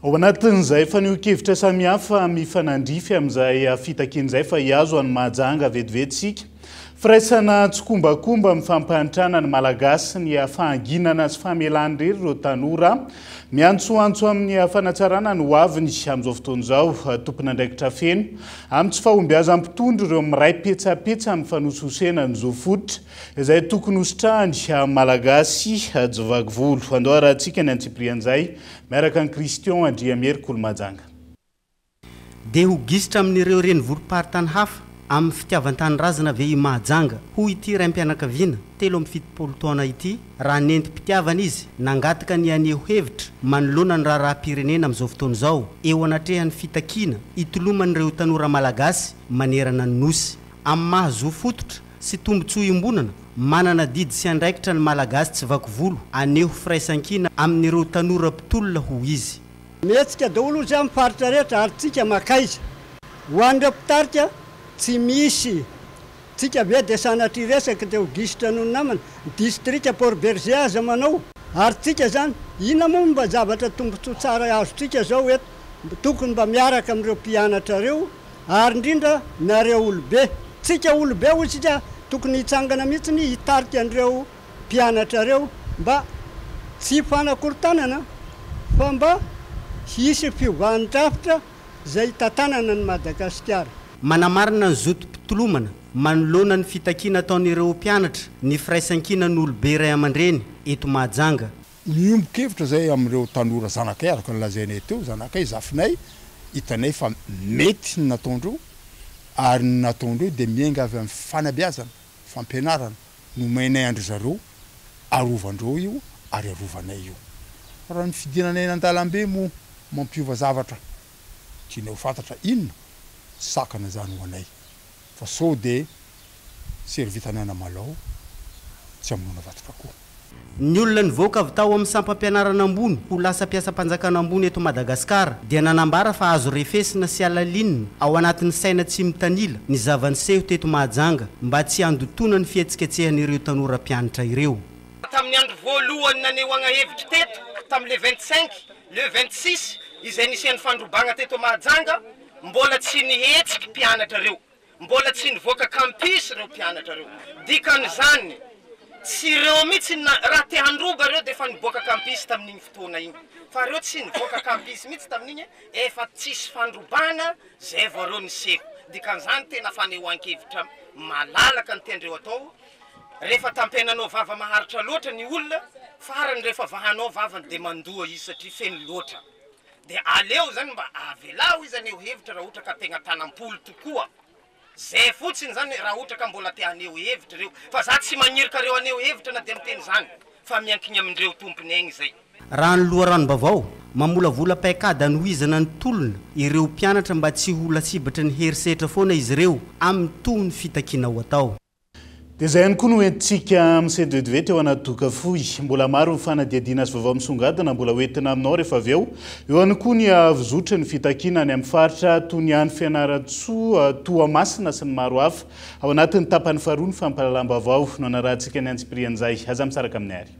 ao anatin'izay fanio-kevitra samihafa mifanandrify amin'izay fitakin'izay fa hiazo any mahajanga vetivetsika firaisana tsokombakomba mifampantrana ny malagasy ny fahanginana sy famelany rery ireo tanora miantsoantso amin'ny fanatsarana ny hoaviny amin'izao fotoana izao tompona andraikitra feno amin'ny tsy fahombiaza ampitondro ireo miray petsapetsa amin'ny fanososena nyzao fototra izay tokony hositrahany malagasy jovaky volo andoharantsika ny antsiprian'izay miaraka ny Christian Andriamery Kolomajanga dia ho gisitra amin'ireo renivorom-paritany hafa amin'ny fitiavan-tany razana ve i Mahajanga hoy ity raim-pianakaviana 17 taona ity raha nentim-pitiavana izy nangataka ny aneho hevitra manoloana ny raharaham-pirenena amin'izao fotoana izao eo anatrehan'ny fitakiana itoloman'ireo tanora malagasy manerana ny nosy amin'ny mahazo fototra sy tombontsoa iombonana manana didy sy andraikitra ny malagasy tsy vaky volo aneho firaisan-kina amin'ireo tanora mpitolona ho izy mihetsika daholo izy amin'ny faritra rehetra ary tsika makaiza ho an'ireo mpitarika tsy misy tsika ve dia sanatry resaka dia ho gisitra noho namana distrika Port Berger aza manao ary tsika zany ina moa mba zavatra tombotsoa tsara azotsika zao eto tokony mba miaraka amin'ireo mpianatra reo ary indrindra nareo olobe tsika olobe ho tsika tokony hitsangana mihitsy ny hitarika an'ireo mpianatra reo mba tsy fanakorontanana fa mba hisy fiovandrafitra zay tantanana ny Madagasikara manamarina ny zotom-pitolomana manoloana ny fitakiana ataon'ireo mpianatra ny firaisan-kina ny olobe iray aman-dreny eto Mahajanga miombon-kevitra zay amin'ireo tanora zanakay araka ny lazainay teo zanakay zafinay hitanay fa mety ny nataondreo ary ny nataondreo dia miainga avy amin'ny fanabeazana fampianarana nomainay andry zareo arovandreo io ary arovanay io raha ny fidinanay an-dalambe mo mampiova zavatra tianao fantatra inona sakana zany ho anay fa sao dia servitanana malao tsy amonona vataka koa ny olona nivoaka avy tao amin'ny sampam-pianarana ambony ho lasa mpiasa-panjakana ambony eto Madagasikara dia nanambara fa azo refesina sy alalinina ao anatin'ny saina tsy mitanila ny zavaniseho teto Mahajanga mba tsy handotona ny fihetsiketsehan'ireo tanora mpianatra ireo tamin'ny andro voalohany nanehoana hevitra teto tamin'le 25 le 26 izay nisy fandrobagna teto Mahajanga mbola tsy nihetsiky mpianatra reo mbola tsy nivoaka campus reo mpianatra reo dikan'izany tsy reo mihitsy raha te handroba reo dia efa nivoaka campus tamin'igny fotoana igny fa reo tsy nivoaka campus mihitsy tamin'igny efa tsisy fandrobana zay vao reo niseho dikan'izany tena fanehoan-kevitra malalaka ny tiandreo atao rehefa tampenanao vava maharitra loatra ny olona farany rehefa vahanao vavany dia mandoa izy satria feno loatra dia aleo zany mba avelao izy aneho hevitra raha ohatra ka tegna tanam-polo tokoa zay fotsiny zany raha ohatra ka mbola te aneho hevitra reo fa za tsy manirika reo aneho hevitra na dia miteny zany fa miankiny amin'ireo tompony egny zay raha ny loharanom-bavao mamolavola paikady anohizana ny tolona ireo mpianatra mba tsy ho lasibatra ny herisetra foana izy ireo amin'ny tohony fitakiana ho atao dia izay ihany koa no entintsika amin'ny sedevedivety eo anaty doka fohy mbola maro ny fanadiadiana azy vaovao misongadina mbola hoentina aminao rehefa avy eo ihany koa ny vozotra ny fitakiana ny amin'ny faritra toy ny any Fianaratsoa Toamasina sy ny maro hafa ao anatin'ny tapany faharoa ny fampahalalam-baovao no anarahantsika ny antsiprian'izay aza misaraka amin'ny ary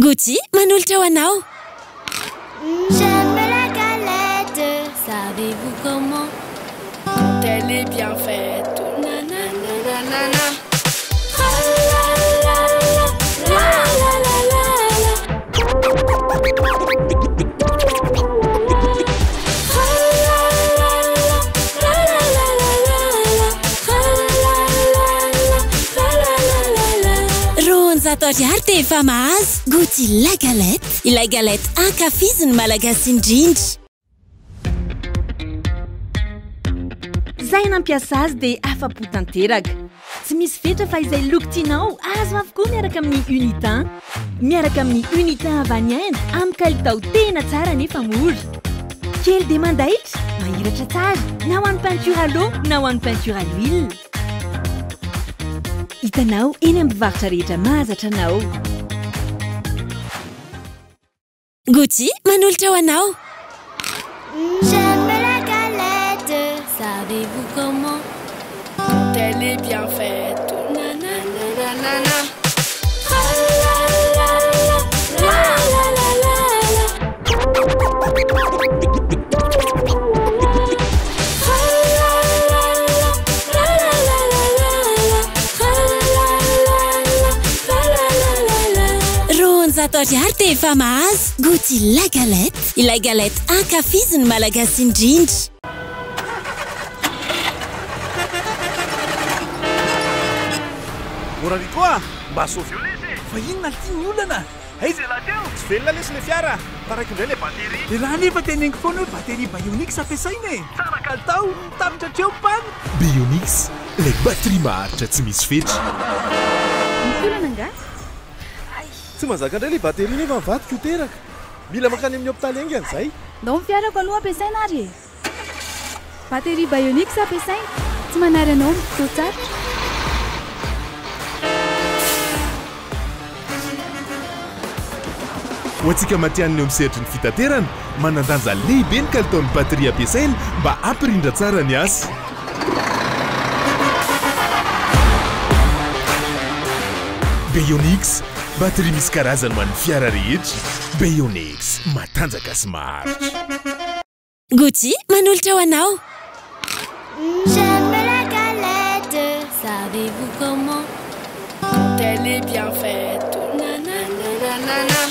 Gucci, manolotra ho anao. J'aime la galette, savez-vous comment? Elle est bien faite. Nanana. Ariary dia efa mahazo Gucci la galette. Ilay galette ankafiziny malagasy indrindra. saina ampiasa azy dia afa-po tanteraka. Tsy misy fetra fa izay loko tianao azo avokoa miaraka amin'ny Unitin. Miaraka amin'ny Unitin avy any Inde amin'ny kalitao tena tsara nefa mora. Kely dia mandaitra, mahiratra tsara, na ho an'ny peinture à l'eau na ho an'ny peinture à l'huile. Hitanao eny amin'ny mpivarotra rehetra mahazatra anao. Gucci manolotra ho anao. J'aime la galette, savez-vous comment? Quand elle est bien faite, nanana. Zato ariary dia efa mahazo Gucci la galette. Ilay galette ankafiziny malagasy indrindra. Mora ry koa mba sovio lesy fa inona tiany olana aiza lahateo tsy velona lesy le fiara taraiky indray le batery le raha nefa teneniko foana hoe batery Bionix ampiasaina e tsara kalitao mitaritra hatreo mpany Bionix ilay batterie maharitra tsy misy fetra. Mikolana nga? Tsy mazaka indray le batery nefa mivadika ho teraka mila makany amin'ny hôpitaly engany izay. Ndao ny fiarako aloha ampiasaina ary batery Bionix ampiasaina tsy manary anao mitotò tsara. Ho antsika matianiny eo miseritry ny fitaterana manandanja lehibe ny kalitaon'ny batery ampiasaina mba ampirindra tsara ny asa. Bionix batery misy karazany man'ny fiara rehetra. Bionix matanjaka sy maharitra. Gucci manolotra ho anao. J'aime la galette, savez-vous comment? Quand elle est bien faite, nanana.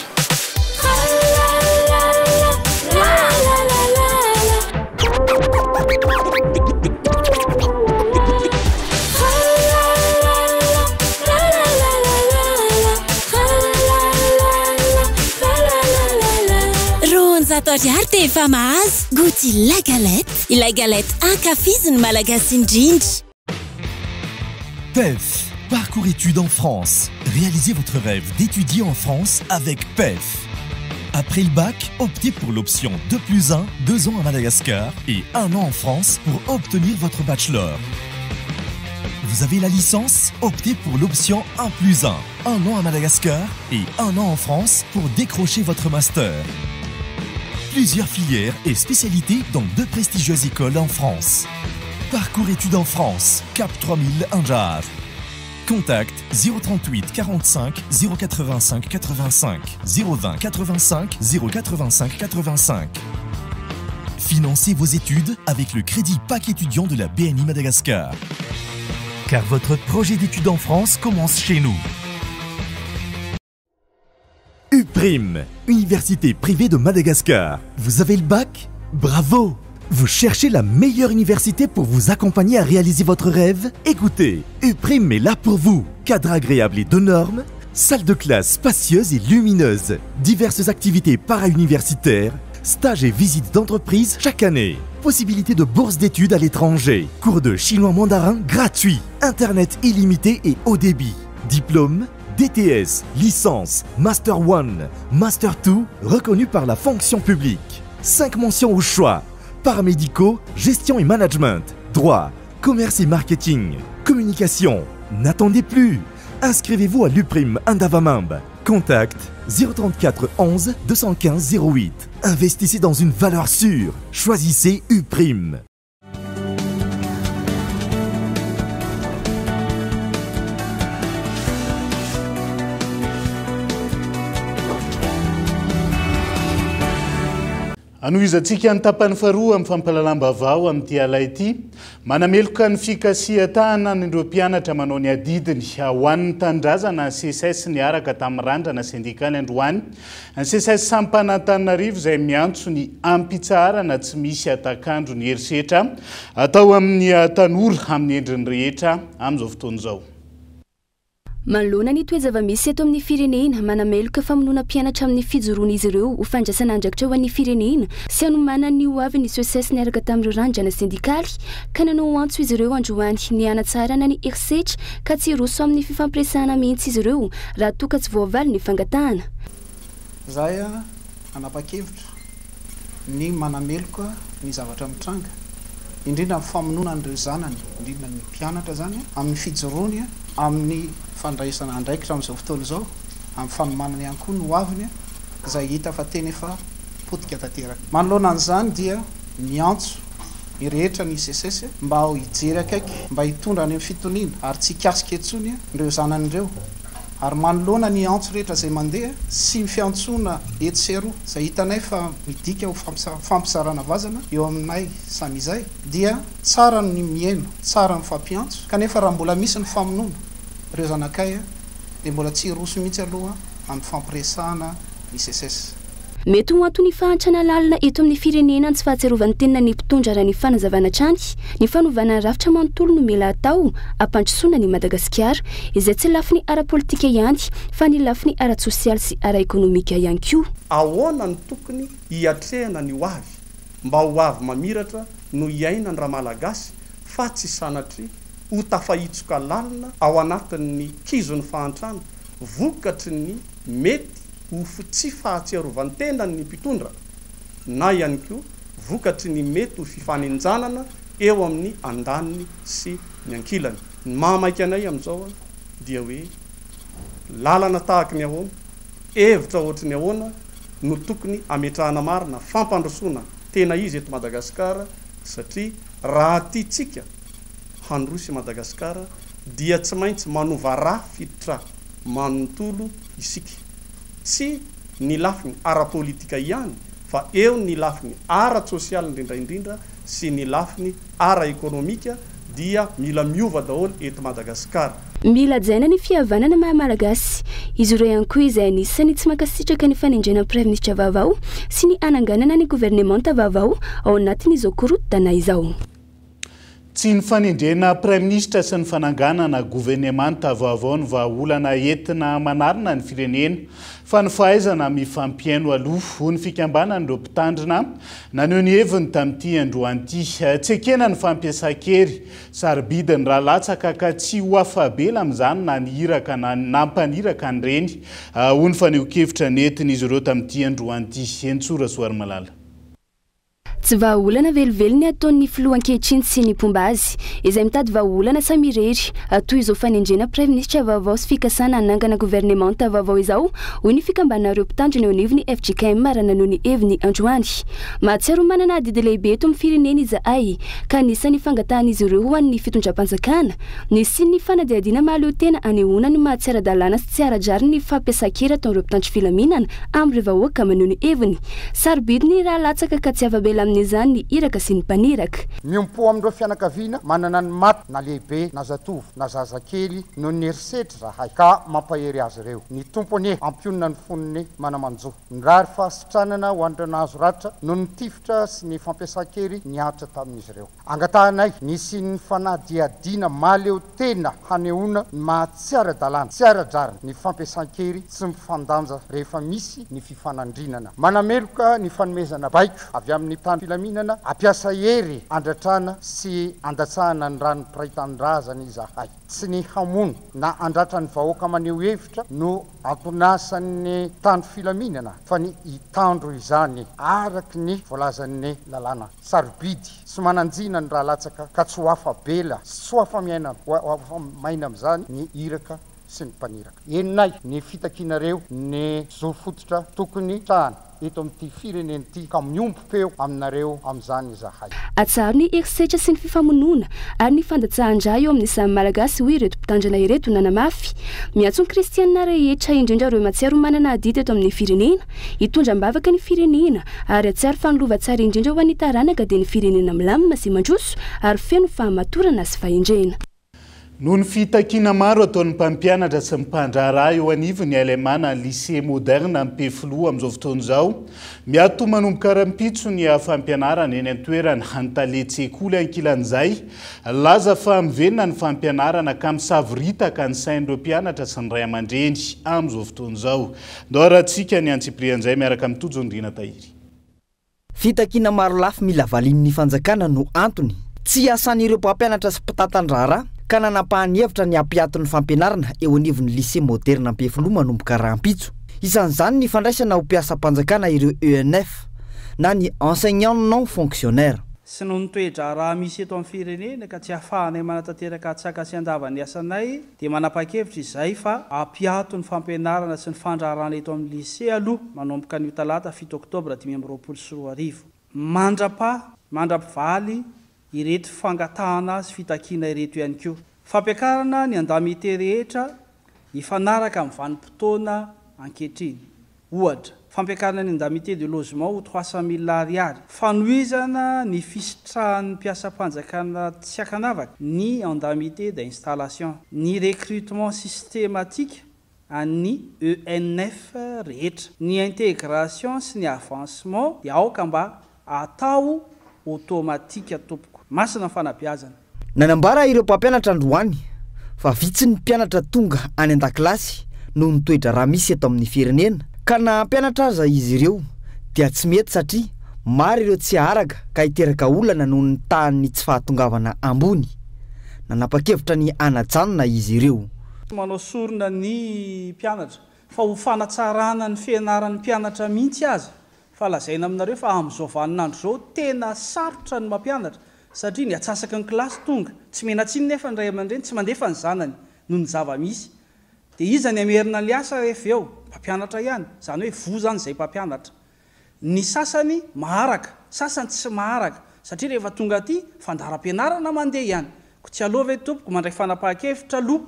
Zato ariary dia efa mahazo Gucci la galette. Ilay galette ankafiziny malagasy indrindra. PEF, parcours études en France. Réalisez votre rêve d'étudier en France avec PEF. Après le bac, optez pour l'option 2+1, 2 ans à Madagascar et 1 an en France pour obtenir votre bachelor. Vous avez la licence, optez pour l'option 1+1, 1 an à Madagascar et 1 an en France pour décrocher votre master. Plusieurs filières et spécialités dans 2 prestigieuses écoles en France. Parcours études en France, Cap 3000 Anjar. Contact 038 45 085 85 020 85 085 85. Financez vos études avec le crédit PAC étudiant de la BNI Madagascar. Car votre projet d'études en France commence chez nous. UPRIM, Université privée de Madagascar. Vous avez le bac? Bravo! Vous cherchez la meilleure université pour vous accompagner à réaliser votre rêve? Écoutez, UPRIM est là pour vous. Cadre agréable et de normes, salle de classe spacieuse et lumineuse, diverses activités para-universitaires, stages et visites d'entreprise chaque année, possibilité de bourse d'études à l'étranger, cours de chinois mandarin gratuits, internet illimité et haut débit, diplôme, DTS, licence, Master 1, Master 2, reconnu par la fonction publique. 5 mentions au choix. Paramédicaux, gestion et management, droit, commerce et marketing, communication. N'attendez plus. Inscrivez-vous à l'UPRIM Andavamamb. Contact 034 11 215 08. Investissez dans une valeur sûre. Choisissez UPRIM. Anoizantsika ny tapany faharoa amin'ny fampalalambavao amin'ity alay ity manameloka ny fikasihan-tany ireo mpianatra manao ny adidiny ho an'ny tanindrazana ny CSS niaraka tamin'ny randrana sindikaly androany. Ny CSS Sampanantananarivo izay miantso ny ampitsarana tsy misy atakandro ny herisetra atao amin'ny tanora amin'ny endriny rehetra amin'izao fotoana izao. manoloana ny toezava-misy eto amin'ny firenena manameloka famonoana mpianatra amin'ny fijoroana izy ireo ho fandraisana andraikitra ho an'ny firenena sy hanomana ny ho avy ny SOSES niaraka tamin'ireo randrana sindikaly ka nanao antso izy ireo androany ny hanatsarana ny herisetra ka tsy roso amin'ny fifampiresahana mihitsy izy ireo raha toka tsy voavaly ny fangatahana. Zahay anapa-kevitra ny manameloka ny zavatra mitranga indrindra amin'ny famonoana an'ireo zanany indrindra ny mpianatra zany amin'ny fijoroany amin'ny fandraisana andraikitra amin'izao fotoana izao amin'ny fanomanana ihany koa ny hoaviny izay hita fa teny efa potika tanteraka. Manoloana an'izany dia miantso ny rehetra ny SOSES mba ho hijery akaiky mba hitondra any amin'ny fitoniana ary tsy hikasika etsony ireo zanan'ireo ary manoloana ny antso rehetra izay mandeha sy fiantsoana eto sy aroa izay hitanay fa midika ho fampisarana vazana eo aminay samy izay dia tsara ny miaino tsara ny fampiantso kanefa raha mbola misy ny famonoana ireo zanakay dia mbola tsy roso mihitsy aloha amin'ny fampiresahana ny SOSES. Mety ho antony fahantrana lalina eto amin'ny firenena ny tsy fahatsiarovany tenina ny mpitondra raha ny fanazavana trany ny fanovana rafitra manontolo no mela atao ampandrosoana ny Madagasikara izay tsy lafiny ara-politika ihany fa ny lafiny ara-tsosialy sy ara-ekonomika ihany koa. Ahoana ny tokony hiatrehana ny hoavy mba ho avy mamiratra no hiaina ny raha malagasy fa tsy sanatry ho tafahitsoka lalina ao anatin'ny kizon'ny fahantrana vokatry ny mety ho tsy fahatsiarovany tena ny mpitondra na ihany koa vokatry ny mety ho fifanenjanana eo amin'ny andaniny sy ny ankilany. Ny mahamaika anay amin'izao dia hoe lalana tahaka ny ahoana hevitra ohatry ny ahoana no tokony ametrahana marina fampandrosoana tena izy eto Madagasikara satria raha tiatsika handroso Madagasikara dia tsy maintsy manova raha fiditra manontolo isika tsy ny lafiny ara-politika ihany fa eo ny lafiny ara-tsosialy indrindra sy ny lafiny ara-ekonomika dia mila miova daholo eto Madagasikara. Mila jaina ny fihavanana maha-malagasy izy ireo ihany koa izay anisany tsy mankasitraka ny fanendrena praiministra vaovao sy ny ananganana ny governemanta vaovao ao anatin'izao korontana izao. Tsy ny fanendrena praiministra sy ny fananganana governemanta vaovao ny vahaolana entina manarina ny firenena fa ny fahaizana mifampiaino aloha ho ny fikambanan'ireo mpitandrina naneho ny heviny tamin'ity androan'ity tsy ekena ny fampiasa-kery sarobidiny rahalatsaka ka tsy ho afabela amin'izany na nihiraka na nampaniraka ny reny ho ny faneho-kevitra nentina izy ireo tamin'ity androan'ity Entsora Soarimalala. Tsy vahaolana velively ataon'ny filoha ankehitriny sy ny Pombazy izay mitady vahaolana samirery toy izao fanendrena praiministra vaovao sy fikasana anangana governemanta vaovao izao hoy ny fikambanareo mpitandrina eo anivony FJKM raha nanao ny heviny androany. Mahatsiaro manana adidy lehibe eto amin'ny firenena izahay ka anisan'ny fangatahan'izy ireo ho an'ny fitondram-panjakana ny sy ny fanadihadiana mahaleo tena anehoana ny mahatsiara-dalàna sy tsy ara-drary ny fampiasa-kera ataon'ireo mpitandro filaminana amin'ireo vahoaka maneho ny heviny sarobidiny rahalatsaka ka tsy avabela izany ny iraka sy ny mpaniraka. Miompo amin'ireo fianakaviana manana ny maty na lehibe na zatovo na zazakely no ny herisetra rahay ka mampahery azy ireo. Ny tompony ampionina ny fonony manamanjo. Ny rary fahasitranana ho andranazo ratra no ny tifitra sy ny fampiasa-kery niatra tamin'izy ireo. Angatahanay nisy ny fanadihadiana maleo tena hanehoana ny mahatsiara-dalàna tsy ara-drariny ny fampiasa-kery sy mifandanja rehefa misy ny fifanandrinana. Manameloka ny fanomezana baiko avy amin'ny filaminana apiasa hery andratrana sy andatsahana ny rano piraitan-drazany izahay. Tsy ny hamono na andratra ny vahoaka maneho hevitra no antonasan'ny tandro filaminana fa ny hitandro izany araky ny voalazan'ny lalàna sarobidy sy mananjina ny rahalatsaka ka tsy ho afabela sy tsy ho afamiaina maina amin'izany ny iraka sy ny mpaniraka. Eninay ny fitakinareo ny zoro-fototra tokony trahana eto amin'ity firenena ity ka miompom-peo aminareo amin'izany izahay. Atsaro ny herisetra sy ny fifamonoana ary ny fandatsahan-dra eo amin'ny samy malagasy hoy ireto mpitandrina ireto nanamafy. Miantso ny kristianina rehetra indrindra ireo mahatsiaro manana adidy eto amin'ny firenena hitondra mbavaka ny firenena ary atsiaro fanolova tsara indrindra ho an'ny taranaka dia ny firenena milamina sy mandroso ary feno fahamatorana sy fahendrena. noho ny fitakiana maro ataon'ny mpampianatra sy mpandraraha eo anivo ny alemana lycée moderne ampefilo amin'izao fotoana izao miato manomboka rampitso ny fampianarana eny an-toerana antaletsekoly ankilan'izay laza fa mivenona ny fampianarana ka misaviritaka ny sain'ireo mpianatra sy ny ray aman-dreny amin'izao fotoana izao ndoarantsika ny antsiprian'izay miaraka amin'ny tojonydrina tahiry. Fitakiana maro lafo mila valin'ny fanjakana no antony tsy asan'ireo mpampianatra sy mpitatandrara ka nanapahany hevitra ny ampiaton'ny fampianarana eo anivon'ny lycée moderne ampefilo manomboka rahampitso. Isan'izany ny fandraisana ho mpiasa-panjakana ireo ENF na ny enseignant non fonctionnaire. Sy noho ny toetra raha misy eto amin'ny firenena ka tsy ahafahanay manatanteraka tsaka sy andavany asanay dia manapa-kevitra izay fa ampiato ny fampianarana sy ny fandrarana eto amin'ny lycée aloha manomboka ny talata 7 oktobra 2024. Mandra-pivaly ireto fangatahana azy fitakiana ireto ihany koa. Fampiakarana ny andamite rehetra ifanaraka amin'ny vanim-potoana ankehitriny. Ohatra, fampiakarana ny indemnité de logement ho 300 000 ariary. Fanohizana ny fisitrahan'ny mpiasa-panjakana tsy akanavaka ny indemnité d'installation, ny recrutement systématique an'ny ENF rehetra, ny intégration sy ny avancement dia aoka mba atao automatique tompoko. Masina fanabeazana. Nanambara ireo mpampianatra androany fa vitsy ny mpianatra tonga any an-dakilasy noho ny toetra raha misy eto amin'ny firenena ka na mpianatra aza izy ireo dia tsy mety satria maro ireo tsy araka ka hiteraka olana noho ny tahan'ny tsy fahatongavana ambony. Nanapa-kevitra ny anajanona izy ireo. Manao sorona ny mpianatra fa ho fanatsarana ny fianaran'ny mpianatra mihitsy aza. Fa lazaina aminareo fa amin'izao vaninandro zao tena sarotra ny mampianatra satria ny atsasaka ny kilasy tonga tsy menatsiny nefa ny ray aman-dreny tsy mandefa ny zanany noho ny zava-misy. Dia iza ny amerina ny asa rehefa eo mpampianatra ihany, zany hoe vo zany izay mpampianatra. Ny sasany maharaka, sasany tsy maharaka satria rehefa tonga aty fandaram-pianarana mandeha ihany. Ko tsy alova tompoko mandray fanapahan-kevitra aloha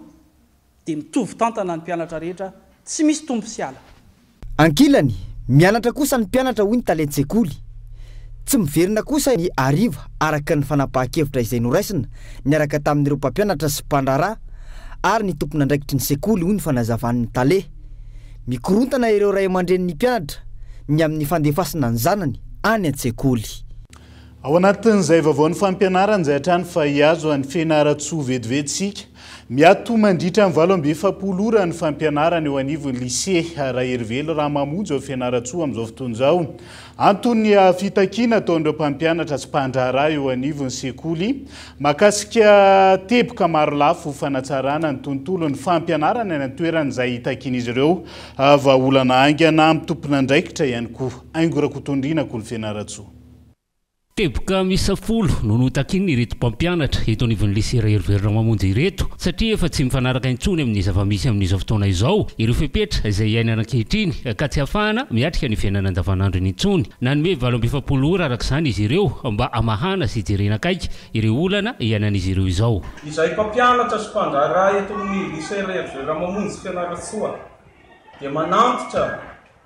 dia mitovy tantana ny mpianatra rehetra, tsy misy tompo sy ala. Ankilany mianatra kosa ny mpianatra hoy ny talentsekoly. Tsy miverina kosa ny ariva araka ny fanapahan-kevitra izay noraisina niaraka tamin'ireo mpampianatra sy mpandraraha ary ny tompon'andraikitry ny sekoly hoy ny fanazavan'ny tale. Mikorontana ireo ray aman-dren'ny mpianatra ny amin'ny fandefasana ny zanany any an-tsekoly. Ao anatin'izay vaovaon'ny fampianarana izay hatrany fa hiazo an'ny fianaran-tsoa vetivetsika miato mandritra amin'ny 27 ora ny fampianarana eo anivon'ny lycée Raherivelo raha mamonjy ao fianaran-tsoa amin'izao fotoana izao. Antony fitakiana ataon'ireo mpampianatra sy mpandraraha eo anivon'ny sekoly makasika teboka maro lafo fanatsarana ny tontolon'ny fampianarana ny toerana izay hitakian'izy ireo vahaolana aingana amin'ny tompon'andraikitra ihany koa. Aingorako tondrina kolo fianaran-tsoa. Teboka misa folo no notakiana ireto mpampianatra eto anivon'ny lycée Raherivelo mamonjy ireto satria efa tsy mifanaraka intsony amin'ny zava-misy amin'izao fotoana izao ireo fepetra izay iainana ankehitriny ka tsy ahafahana miatrika ny fiainana andavanandro ny intsony na ny hoe 27 ora araka izany izy ireo mba amahana sy jerena akaiky ireo olana iainan'izy ireo izao. Izay mpampianatra sy mpandraraha eto amin'ny lycée Raherivelo mamonjy fianaran-tsoa dia manantitra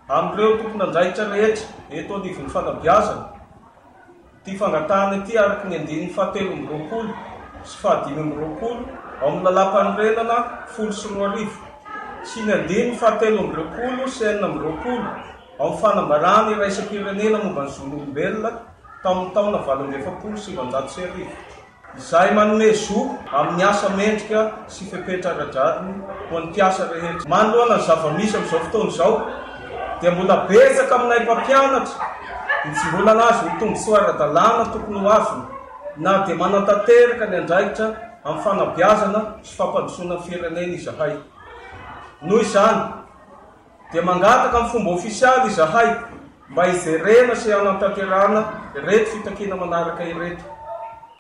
amin'ireo tompon'andraikitra rehetra eto anivon'ny fanabeazana. Ty fangatahana ity araka ny andininy 720 sy 520 ao amin'ny lalapanrenana 10 sy ny andininy 720 sy 420 ao amin'ny fanambarana iraisam-pirenena momba ny zon'olombelona tamin'ny taona 1970. Izay manome zo amin'ny asa mendrika sy fepetra ara-dradiny ho an'ny mpiasa rehetra. Manoloana ny zava-misy amin'izao fotoana izao dia mbola betsaka aminay mpampianatra tsy mbola nazy ho tombontsoa ara-dalàna tokony ho aviny na dia manantanteraka ny andraikitra amin'ny fanabeazana sy fampandrosoana ny firenena izahay. Noho izany dia mangataka amin'ny fomba ofisialy izahay mba hijerena sy hanantanterana ireto fitakiana manaraka ireto.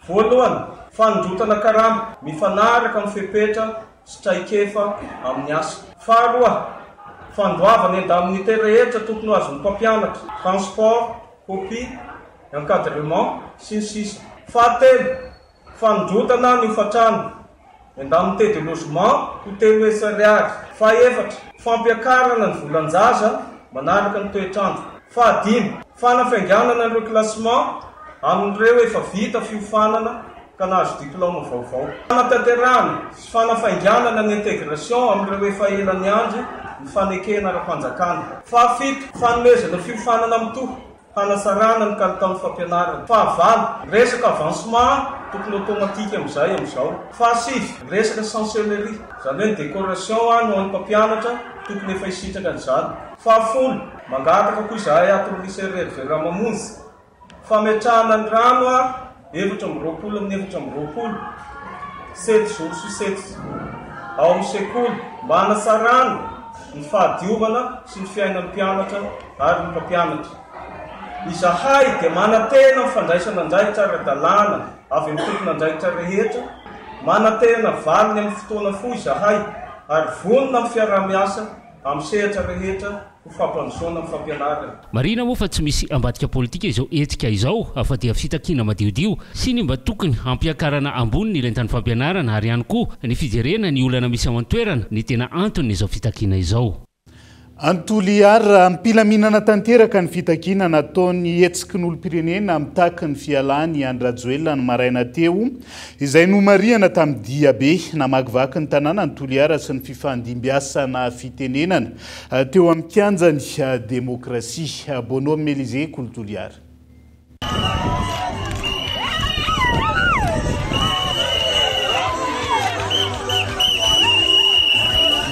Voalohany, fanondrotana karama mifanaraka amin'ny fepetra sy traikefa amin'ny asa. Faharoa, fandoavana indemnité rehetra tokony ho azon'ny mpampianatra, transport, copie, encadrement, sy ny sisa. Fahatelo, fanondrotana ny hofatrano, indemnité de logement ho 3 ariary. Fahaefatra, fampiakarana ny volan-jaza manaraka ny toetrandro. Fahadimy, fanafainganana ny reclassement amin'ireo efa vita fiofanana ka nahazo diplôme vaovao. Fanatanterahana sy fanafainganana ny intégration amin'ireo efa elany andro ny fanekena ara-panjakana. Fahafito, fanomezana fiofanana mitohy, hanasarana ny kalitaon'ny fampianarana. Fahavalo, resaka avancement tokony automatique amizao. Fahasivy, resaka chancellerie, zany hoe ny décoration no an'ny mpampianatra tokony efa hisitraka an'izany. Fahafolo, mangataka koa izahay ato amin'ny lycée Ramamonjy. Fametrahana ny rano 7 amin'ny 7 jours sy 7 ao amin'ny sekoly mba hanasarana ny fahadiovana sy ny fiainan'ny mpianatra ary ny mpampianatra. Izahay dia manatena mifandraisana andraikitra ara-dalàna avy amin'ny tompona andraikitra rehetra, manatena valiny amin'ny fotoana fo izahay ary vonona amin'ny fiarah-miasa amin'ny sehatra rehetra ho fampandrosoana amin'ny fampianarana. Marina moa fa tsy misy ambadika politika izao hetsika izao afa dia fitakiana madiodio sy ny mba tokony hampiakarana ambony ny ilentany fampianarana ary ihany koa ny fijerena ny olana misy ao an-toerana ny tena antony izao fitakiana izao. Antoliara mpilaminana tanteraka ny fitakiana nataony hetsiky n'olom-pirenena amin'ny taky ny fialany Andrajoelina ny maraina teo izay nomariana tamin'ny dia be namakivaky ny tanàna Antoliara sy ny fifandimbiasana fitenenana teo amin'ny kianjany demokrasia. Bonhomme Mélisée Kolotoliara.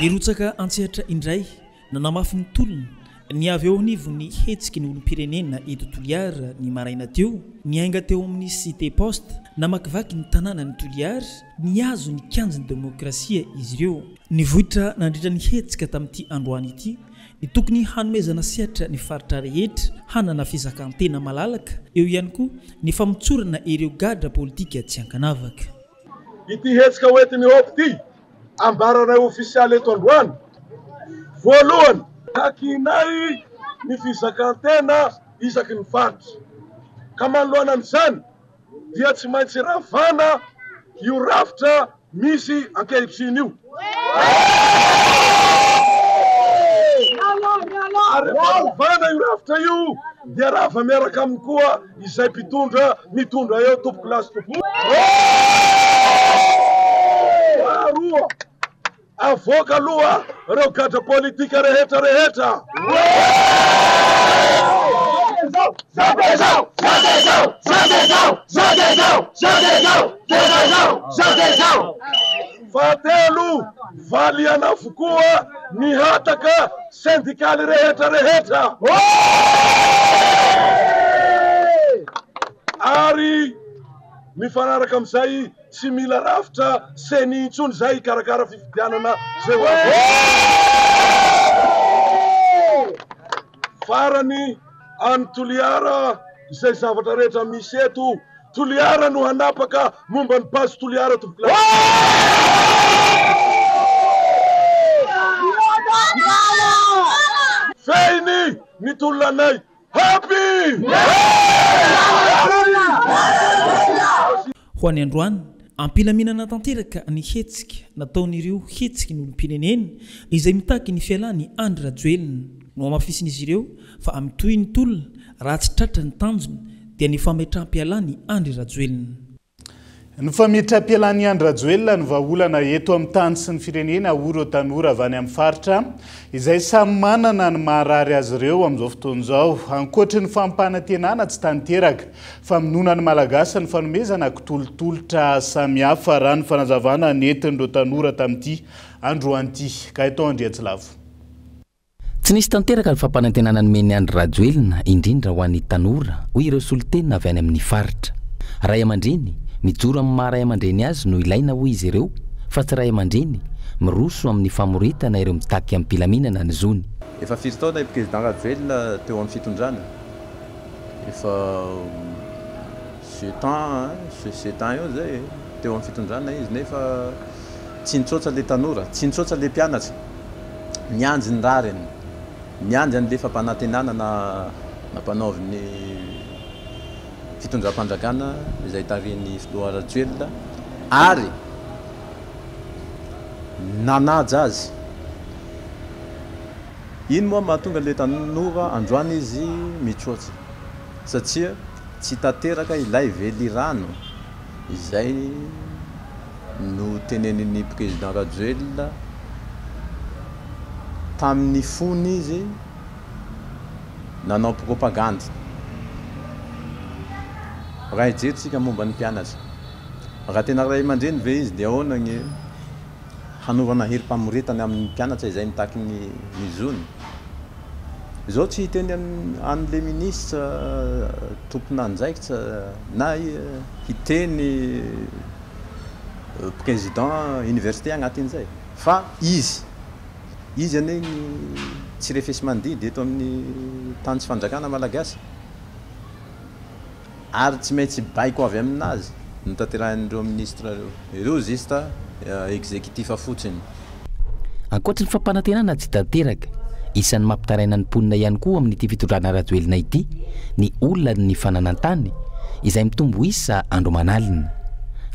Nirotsaka antsehatra indray nanamafy ny tolona ny avy eo anivo ny hetsiky ny olom-pirenena eto Toliara ny maraina teo niainga teo amin'ny cité poste namakivaky ny tanàna ny Toliara niazo ny kianjany demokrasia izy ireo nivohitra nandritra ny hetsika tamin'ity androany ity ny tokony hanomezana sehatra ny faritra rehetra hanana fizakantena malalaka eo ihany koa ny famotsorana ireo gadra politika tsy ankanavaka. Ity hetsika hoenty mihoapy ity ambaranay ofisialy eto androany voalohany takinay ny fizakantena isaky ny faritra ka manoloana an'izany dia tsy maintsy ravana io rafitra misy ankehitriny io. Ary ravana io rafitra io dia rava miaraka aminy koa izay mitondra eo tompoko lasy tompoko. Faharoa avoaka aloha reo gadra politika rehetra. Fahatelo valiana avokoa ny hataka syndikaly rehetra. Ary mifanaraka amizay tsy mila rafitra seny intsony zay karakara fifidianana zay farany any Toliara izay zavatra rehetra misy eto Toliara no hanapaka momba ny pazy Toliara tompoko feiny ny tolonanay happy ho any androany ampilaminana tanteraka ny hetsika nataon'ireo hetsiky ny olom-pirenena izay mitaky ny fialany Andry Rajoelina no amafisiny izy ireo fa amitoy ny tolona raha tsy tratra ny tanjony dia ny fametram-pialany Andry Rajoelina. Ny fametram-pialany Andry Rajoelina ny vahaolana eto amin'ny tany sy ny firenena oro tanora avy any amin'ny faritra izay samy manana ny maharary azy ireo amin'izao fotoana izao. Ankoatry ny fampanantenana tsy tanteraka famonoana ny malagasy ny fanomezana kitolotolotra samihafa raha ny fanazavana nentin'ireo tanora tamin'ity androany ity ka eto Andriatsilavo. Tsy nisy tanteraka ny fampanantenana nomeny Andry Rajoelina indrindra ho an'ny tanora hoy ireo solitenina avy any amin'ny faritra. Ray aman-dreny mijoro amin'ny maha ray aman-dreny azy no ilaina hoy izy ireo fa tsy ray aman-dreny miroso amin'ny famoritana ireo mitaky amin'ny mpilaminana ny zony. Efa 7 taona i président Rajoelina teo amin'ny fitondrana. Efa 7 ans eo zay teo amin'ny fitondrana izy nefa tsy nitsotsa le tanora, tsy nitsotsa le mpianatra. Nianjy ny rariny, nianjy an'le fampanantenana na mpanaovy ny fitondram-pandrakana izay tarin'ny filoha Rajoelina ary nanaja azy. Iny moa mahatonga le tanora androany izy mitsoatsa satria tsy tanteraka ilay velirano izay no teneniny président Rajoelina tamin'ny fony izy nanao propagande raha ijeritsika momba ny mpianatra raha tena ray aman-dreny ve izy dia ahoana ny hanovana herim-pamoretana amin'ny mpianatra izay mitaky ny zony izao tsy hiteny an'le ministre tompon'andraikitra na hiteny président université agnatin'izay fa izy ane tsy refesy mandidy eto amin'ny tany tsy fandrakana malagasy ary tsy maintsy baiko avy aminazy no tanterahan'ireo ministre ireo zista exécutif fotsiny. Ankoatry ny fampanantenana tsy tanteraka isan'ny mampitaraina ny mponina ihany koa amin'ity fitondrana Rajoelina ity ny olona ny fananantany izay mitombo isa andro manalina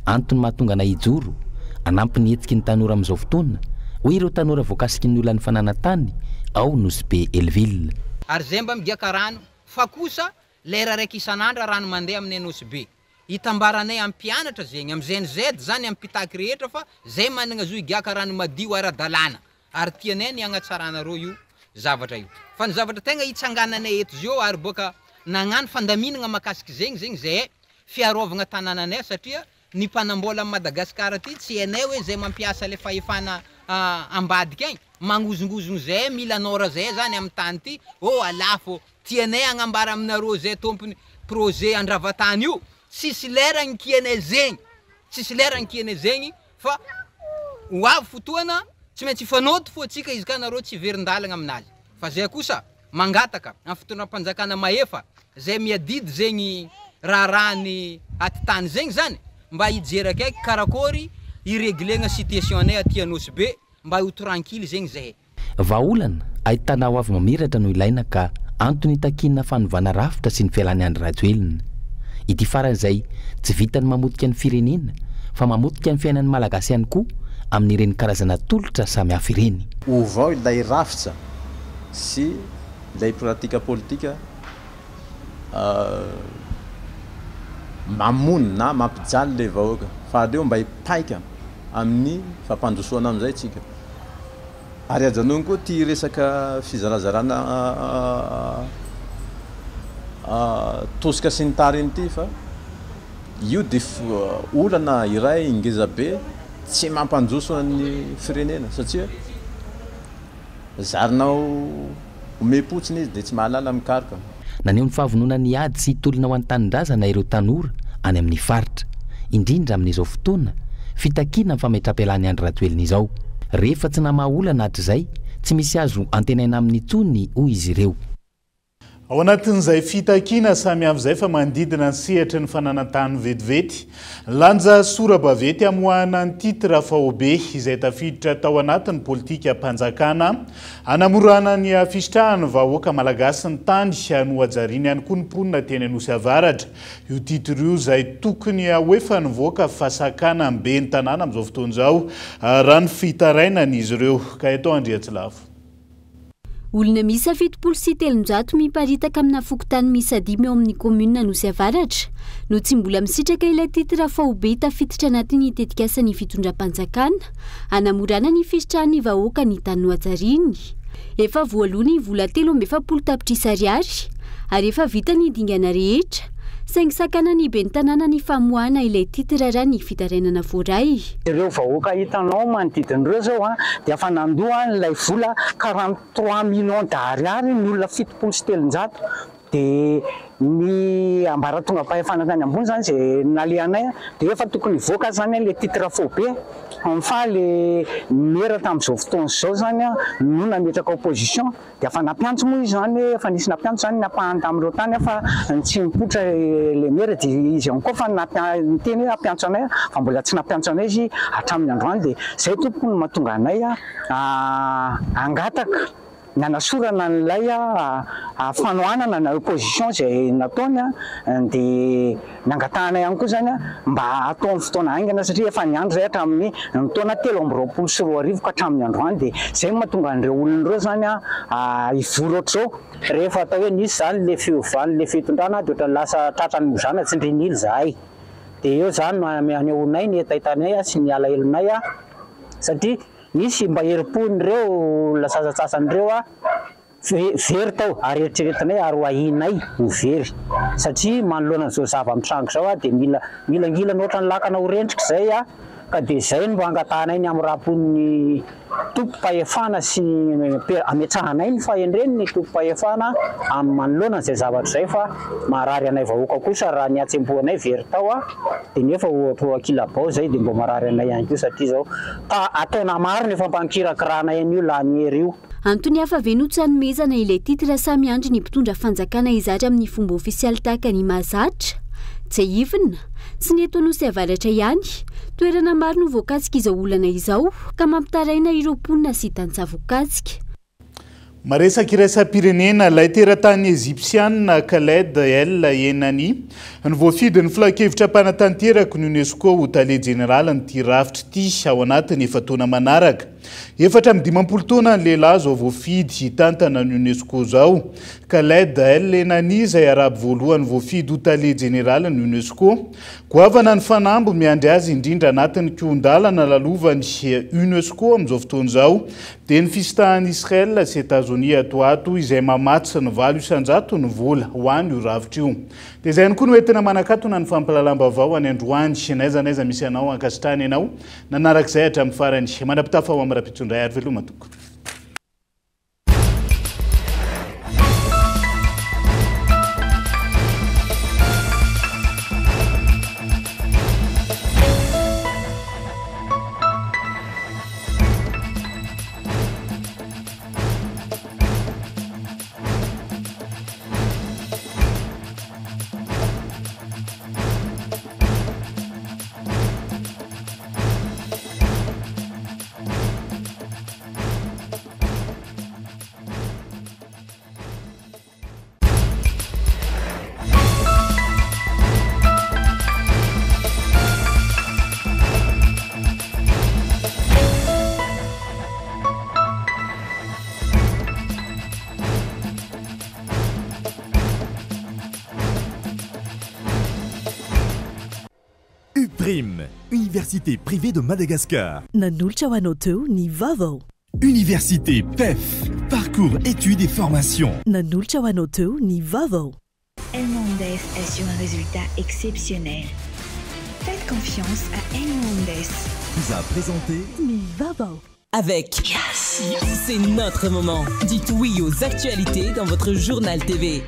antony mahatonga na ijoro anampy ny hetsika ny tanora amin'izao fotoana hoy ireo tanora voakasiky ny olona ny fananantany ao nosy be Elville. Ary zay mba migaka rano fa kosa lera raiky isan'andro rano mandeha amin'ny nosy be itambaranay ampianatra zegny am'izay zed zany ampitaky rehetra fa zay managna zo igaka rano madio ara-dalàna ary tianay ny agnatsarana reo io zavatra io fa ny zavatra tegna itsangananay eto zio ary boka nagnano fandaminagna makasiky zegny zay fiarovagna tanànanay satria ny mpanambola Madagasikara ty tsy hainay hoe zay mampiasa le fahefana ambadiky agny magnozongozogno zay milanora zay zany amin'ny tany ty alafo tianay agnambara aminareo zay tompony projet andravatany io tsisy lera nkianay zegny fa hoavy fotoana tsy maintsy ifanoto fo atsika izy ka nareo tsy verindalagna aminazy fa zay kosa mangataka amin'ny fitondram-panjakana maefa zay miadidy zegny rahany atitany zegny zany mba hijeraka aiky karakory ireglena situationay aty anosy be mba ho tranquille zegny zay vaolana ahitana ho avy mamiratra no ilaina ka antony takinna fanovana rafitra sy ny fialany andry Rajoelina ity faran'izay tsy vitany mamotika ny firenena fa mamotika ny fiainan'ny malagasy ihany koa amin'ireny karazana tolotra samy hafa ireny ovao ilay rafitra sy ilay pratika politika mamony na mampijaly le vahoaka fa aleo mba hipaika amin'ny fampandrosoana amin'izay tsika ary ajanony koa ty resaka fizarazarana tosika sy ny tariny ity fa io de olana iray ingeza be tsy mampandroso ny firenena satria zarinao omepotsiny izy de tsy mahalala mikaroka naneho ny fahavonona ny ady sy hitolona ho an-tanindrazana ireo tanora any amin'ny faritra indrindra amin'izao fotoana fitakiana ny fametra-pialany andry Rajoelina izao rehefa tsy namaolana hatr'izay tsy misy azo antenaina amin'ny tsony hoy izy ireo ao anatin'izay fitakiana samy avy fa manodidina ny sehatra ny fananantany vetivety lanja sora-bavety amoahana ny titre faobe izay tafiditra tao anatin'ny politika mpanjakana anamorana ny afisitrahany vahoaka malagasy ny tany no ajariany ihany koa ny mponina teny Anosy Avaratra io titre io izay tokony hoefa nivoaka fasakana be ny tanàna amin'izao fotoana izao raha ny fitarainany izy ireo ka eto Andriatsilavo. Olona misa 700 miparitaka amina fokotany misa 5 eo amin'ny commune Anosy Avaratra no tsy mbola misitraka ilay titre faobe tafiditra anatin'ny tetikasan'ny fitondram-panjakana anamorana ny fisitrahany vahoaka ny tany noajariany efa voalohany vola 370 tapitrisa ariary ary efa vita ny dingana rehetra saingy sakana ny be ny tanàna ny famoahana ilay titre raha ny fitarainana voaray. Ireo vahoaka hitanao manodidin'ireo zao dia efa nandoa ilay vola 43 millions d'ariary ny olona 700 dia ny ambaratonga mpahefana tany ambony zany zay nalehanay dia efa tokony voaka zany ilay titre faobe fa le mera tamin'izao fotoana izao zany no nametraka opposition dia efa nampiantso moa izy zany efa nisy nampiantso zany napahany tamin'ireo tany fa tsy mipoitra le mera dia izy ihany koa fa niteny hoe ampiantso anay fa mbola tsy nampiantso anay izy hatramin'ny androany dia zay tompony mahatonga anay angataka nanasorana n'ilay fanohanana na opposition zay nataony dia nangatahana ihany koa zany mba ataon'ny fotoana haingana satria efa ny andro zay hatramin'ny taona 2024 sy 2025 ka hatramin'ny androany dia zay mahatonga an'ireo olon'ireo zany ivory ohatr'izao rehefa atao hoe nisy zany le fiovaly le fitondrana dia ohatran'ny lasa tratrany mozana tsy ndrinily zahay dia eo zany aneonay ny etaitanay sy ny alahelonay a satria misy mba herim-ponyreo lasasasasanyireo a very tao ary eritreretinay ary ho ahinay ho very satria manoloana an'izao zava-mitrango zao a dia milangilana ohatrany lakana ho rendrika zay a ka dia zay no angatanay ny amin'ny rahapon'ny tompo-pahefana sy ametrahanay ny fahendreny ny tompo-pahefana amin'ny manoloana an'izay zavatra zay fa marary anay vahoaka kosa raha ny atsembohanay very tao a dia nefa ohatra akilabao zay dia mbo marary anay ihany koa satria zao ataona maro ny fampankirakirana an'io laha ny hery io. Antony hafa venotsy hanomezana ilay titra samy andry ny mpitondra fanjakana izatra amin'ny fomba ofisialy tahaka ny mahazatra tsy ivina sy ny eto nosy avaratra ihany toerana maro no voakatsika izao olana izao ka mampitaraina ireo mponina sy hitan-tsavokatsika. Maresaka iraisam-pirenena ilay teratany Egyptianina Khaled El Yenani ny voafidin'ny filakevitra mpanatanteraka ny UNESCO ho tale generala nyity rafitra ity ao anatiny efa taona manaraka. 7 taona ny lehilahy zao voafidy hitantana ny UNESCO zao. Khaled El Yenani izay arabo voalohany voafidy ho tale generala ny UNESCO goavana ny fanambo miandry azy indrindra anatin'ny kiondalana lalovany UNESCO amin'izao fotoana izao dia ny fisitahan'i Israel sy États-Unis atoato izay mamatsy ny 700 ny vola ho an'io ravitra io. Dia izay ihany koa no entina manakatona ny fampalalam-baovao any Androany n'aiza misy anao ankasitrany ianao nanarak'izay hatramin'ny farany manapitafa ao amin'ny raha-pitondray ary veloma toko. UPRIM, Université privée de Madagascar. Nanolotra ho anao teo ny vaovao. Université PEF, parcours études et formation. Nanolotra ho anao teo ny vaovao. Elmondes assure un résultat exceptionnel. Faites confiance à Elmondes. Vous a présenté ny vaovao. Avec Yes, c'est notre moment. Dites oui aux actualités dans votre journal TV.